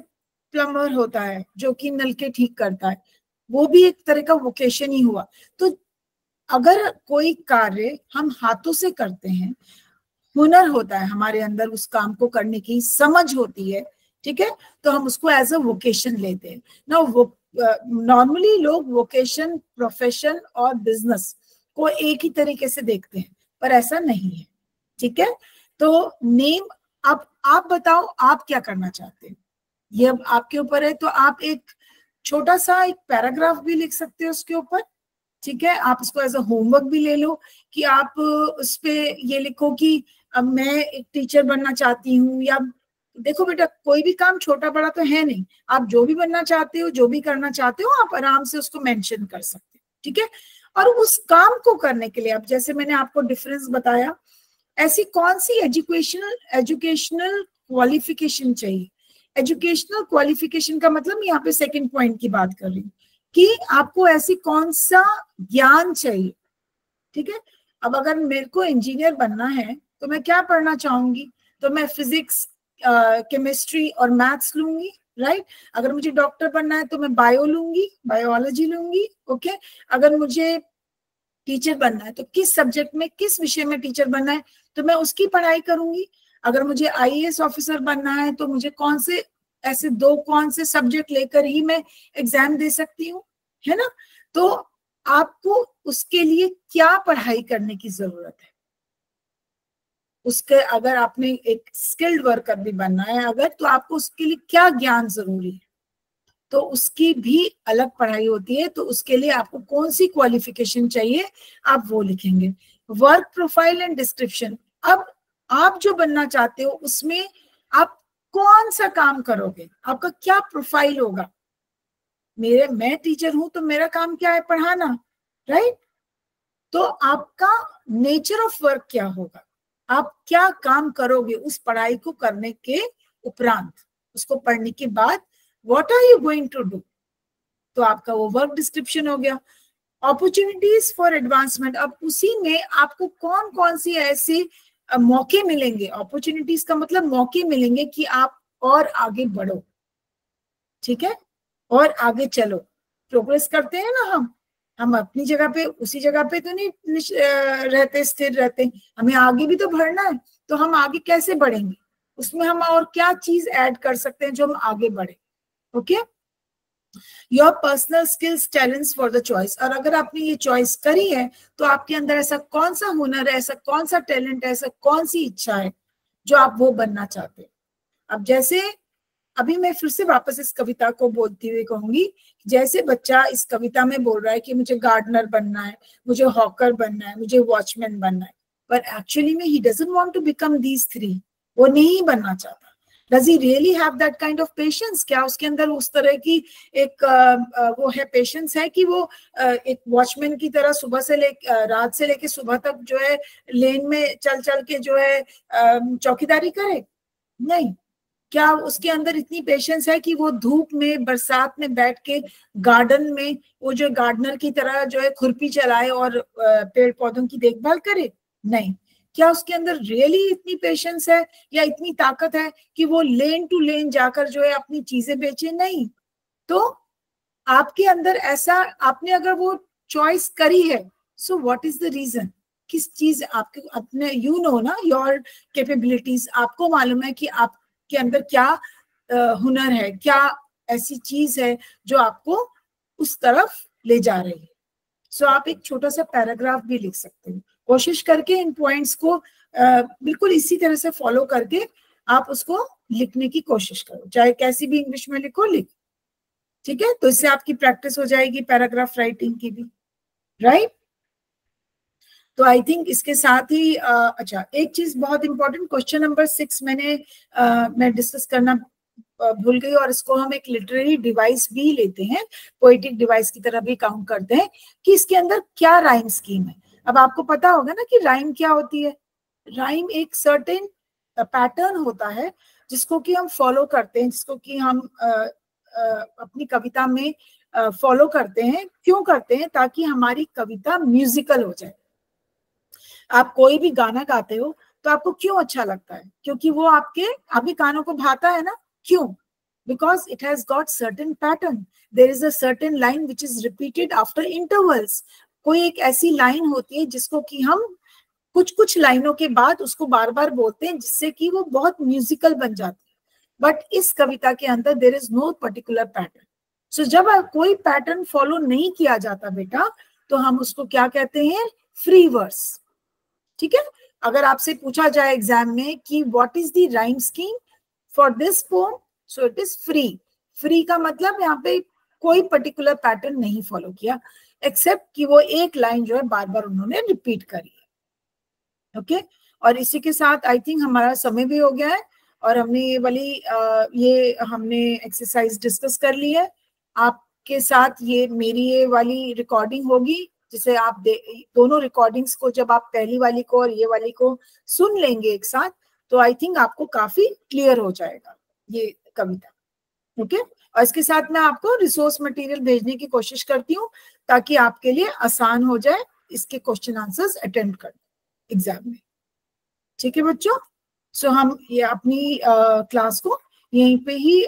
प्लम्बर होता है जो कि नल के ठीक करता है, वो भी एक तरह का वोकेशन ही हुआ। तो अगर कोई कार्य हम हाथों से करते हैं, हुनर होता है हमारे अंदर, उस काम को करने की समझ होती है, ठीक है, तो हम उसको एज अ वोकेशन लेते हैं ना। वो नॉर्मली लोग वोकेशन, प्रोफेशन और बिजनेस को एक ही तरीके से देखते हैं, पर ऐसा नहीं है, ठीक है। तो नेम, अब आप बताओ आप क्या करना चाहते हैं, ये अब आपके ऊपर है। तो आप एक छोटा सा एक पैराग्राफ भी लिख सकते हो उसके ऊपर, ठीक है, आप इसको एज अ होमवर्क भी ले लो कि आप उस पे ये लिखो कि अब मैं एक टीचर बनना चाहती हूँ, या देखो बेटा कोई भी काम छोटा बड़ा तो है नहीं, आप जो भी बनना चाहते हो, जो भी करना चाहते हो, आप आराम से उसको मेंशन कर सकते हो, ठीक है। और उस काम को करने के लिए, अब जैसे मैंने आपको डिफरेंस बताया, ऐसी कौन सी एजुकेशनल क्वालिफिकेशन चाहिए। एजुकेशनल क्वालिफिकेशन का मतलब यहाँ पे सेकंड पॉइंट की बात कर रही हूँ कि आपको ऐसी कौन सा ज्ञान चाहिए, ठीक है। अब अगर मेरे को इंजीनियर बनना है तो मैं क्या पढ़ना चाहूंगी, तो मैं फिजिक्स, केमिस्ट्री और मैथ्स लूंगी, राइट। अगर मुझे डॉक्टर बनना है तो मैं बायो लूंगी, बायोलॉजी लूंगी, ओके। अगर मुझे टीचर बनना है तो किस सब्जेक्ट में, किस विषय में टीचर बनना है, तो मैं उसकी पढ़ाई करूंगी। अगर मुझे आईएएस ऑफिसर बनना है तो मुझे कौन से ऐसे कौन से सब्जेक्ट लेकर ही मैं एग्जाम दे सकती हूँ, है ना। तो आपको उसके लिए क्या पढ़ाई करने की जरूरत है, उसके अगर आपने एक स्किल्ड वर्कर भी बनना है अगर, तो आपको उसके लिए क्या ज्ञान जरूरी है, तो उसकी भी अलग पढ़ाई होती है। तो उसके लिए आपको कौन सी क्वालिफिकेशन चाहिए आप वो लिखेंगे। वर्क प्रोफाइल एंड डिस्क्रिप्शन, अब आप जो बनना चाहते हो उसमें आप कौन सा काम करोगे, आपका क्या प्रोफाइल होगा। मैं टीचर हूं तो मेरा काम क्या है, पढ़ाना, राइट। तो आपका नेचर ऑफ वर्क क्या होगा, आप क्या काम करोगे उस पढ़ाई को करने के उपरांत, उसको पढ़ने के बाद what are you going to do, तो आपका वो वर्क डिस्क्रिप्शन हो गया। अपॉर्चुनिटीज फॉर एडवांसमेंट, अब उसी में आपको कौन कौन सी ऐसी मौके मिलेंगे, अपॉर्चुनिटीज का मतलब मौके मिलेंगे कि आप और आगे बढ़ो, ठीक है, और आगे चलो। प्रोग्रेस करते हैं ना हम अपनी जगह पे, उसी जगह पे तो नहीं रहते, स्थिर रहते, हमें आगे भी तो बढ़ना है। तो हम आगे कैसे बढ़ेंगे, उसमें हम और क्या चीज ऐड कर सकते हैं जो हम आगे बढ़े। Okay, your personal skills talents for the choice, और अगर आपने ये चॉइस करी है तो आपके अंदर ऐसा कौन सा हुनर है, ऐसा कौन सा टैलेंट है, ऐसा कौन सी इच्छा है जो आप वो बनना चाहते हैं। अब जैसे अभी मैं फिर से वापस इस कविता को बोलती हुई कहूंगी, जैसे बच्चा इस कविता में बोल रहा है कि मुझे गार्डनर बनना है, मुझे हॉकर बनना है, मुझे वॉचमैन बनना है, पर एक्चुअली में he doesn't want to become these three, वो नहीं बनना चाहता। Does he really have that kind of patience, क्या उसके अंदर उस तरह की एक वो है, पेशेंस है कि वो एक वॉचमैन की तरह सुबह से रात से लेके सुबह तक जो है लेन में चल चल के जो है चौकीदारी करे, नहीं। क्या उसके अंदर इतनी पेशेंस है कि वो धूप में बरसात में बैठ के गार्डन में वो जो गार्डनर की तरह जो है खुरपी चलाए और पेड़ पौधों की देखभाल करे, नहीं। क्या उसके अंदर रियली इतनी पेशेंस है या इतनी ताकत है कि वो लेन टू लेन जाकर जो है अपनी चीजें बेचे, नहीं। तो आपके अंदर ऐसा, आपने अगर वो चॉइस करी है, so what is the reason, किस चीज आपके अपने, यू नो ना योर कैपेबिलिटीज, आपको मालूम है कि आपके अंदर क्या हुनर है, क्या ऐसी चीज है जो आपको उस तरफ ले जा रही है। सो आप एक छोटा सा पैराग्राफ भी लिख सकते हैं, कोशिश करके इन पॉइंट्स को बिल्कुल इसी तरह से फॉलो करके आप उसको लिखने की कोशिश करो, चाहे कैसी भी इंग्लिश में लिखो, ठीक है। तो इससे आपकी प्रैक्टिस हो जाएगी पैराग्राफ राइटिंग की भी, राइट। तो आई थिंक इसके साथ ही अच्छा, एक चीज बहुत इंपॉर्टेंट, क्वेश्चन नंबर 6 मैं डिस्कस करना भूल गई, और इसको हम एक लिटरेरी डिवाइस भी लेते हैं, पोएटिक डिवाइस की तरह भी काउंट करते हैं कि इसके अंदर क्या राइम स्कीम है। अब आपको पता होगा ना कि राइम क्या होती है। राइम एक सर्टेन पैटर्न होता है जिसको कि हम फॉलो करते हैं, जिसको कि हम अपनी कविता में फॉलो करते हैं। क्यों करते हैं? ताकि हमारी कविता म्यूजिकल हो जाए। आप कोई भी गाना गाते हो तो आपको क्यों अच्छा लगता है? क्योंकि वो आपके कानों को भाता है ना। क्यों? Because it has got certain pattern, there is a certain line which is repeated after intervals. कोई एक ऐसी लाइन होती है जिसको कि हम कुछ कुछ लाइनों के बाद उसको बार बार बोलते हैं, जिससे कि वो बहुत म्यूजिकल बन जाती है। बट इस कविता के अंदर there is no particular pattern. So जब कोई पैटर्न फॉलो नहीं किया जाता बेटा, तो हम उसको क्या कहते हैं? Free verse. ठीक है। अगर आपसे पूछा जाए एग्जाम में कि what is the rhyme scheme for this poem, so it is free. Free का मतलब यहाँ पे कोई पर्टिकुलर पैटर्न नहीं फॉलो किया, एक्सेप्ट कि वो एक लाइन जो है बार बार उन्होंने रिपीट करी है। ओके। और इसी के साथ आई थिंक हमारा समय भी हो गया है, और हमने ये हमने एक्सरसाइज डिस्कस कर ली है। आपके साथ ये मेरी ये वाली रिकॉर्डिंग होगी, जिसे आप दोनों रिकॉर्डिंग्स को जब आप पहली वाली को और ये वाली को सुन लेंगे एक साथ, तो आई थिंक आपको काफी क्लियर हो जाएगा ये कविता। ओके। और इसके साथ मैं आपको रिसोर्स मटेरियल भेजने की कोशिश करती हूँ, ताकि आपके लिए आसान हो जाए इसके क्वेश्चन आंसर्स अटेम्प्ट करना एग्जाम में। ठीक है बच्चों। सो हम ये अपनी क्लास को यहीं पे ही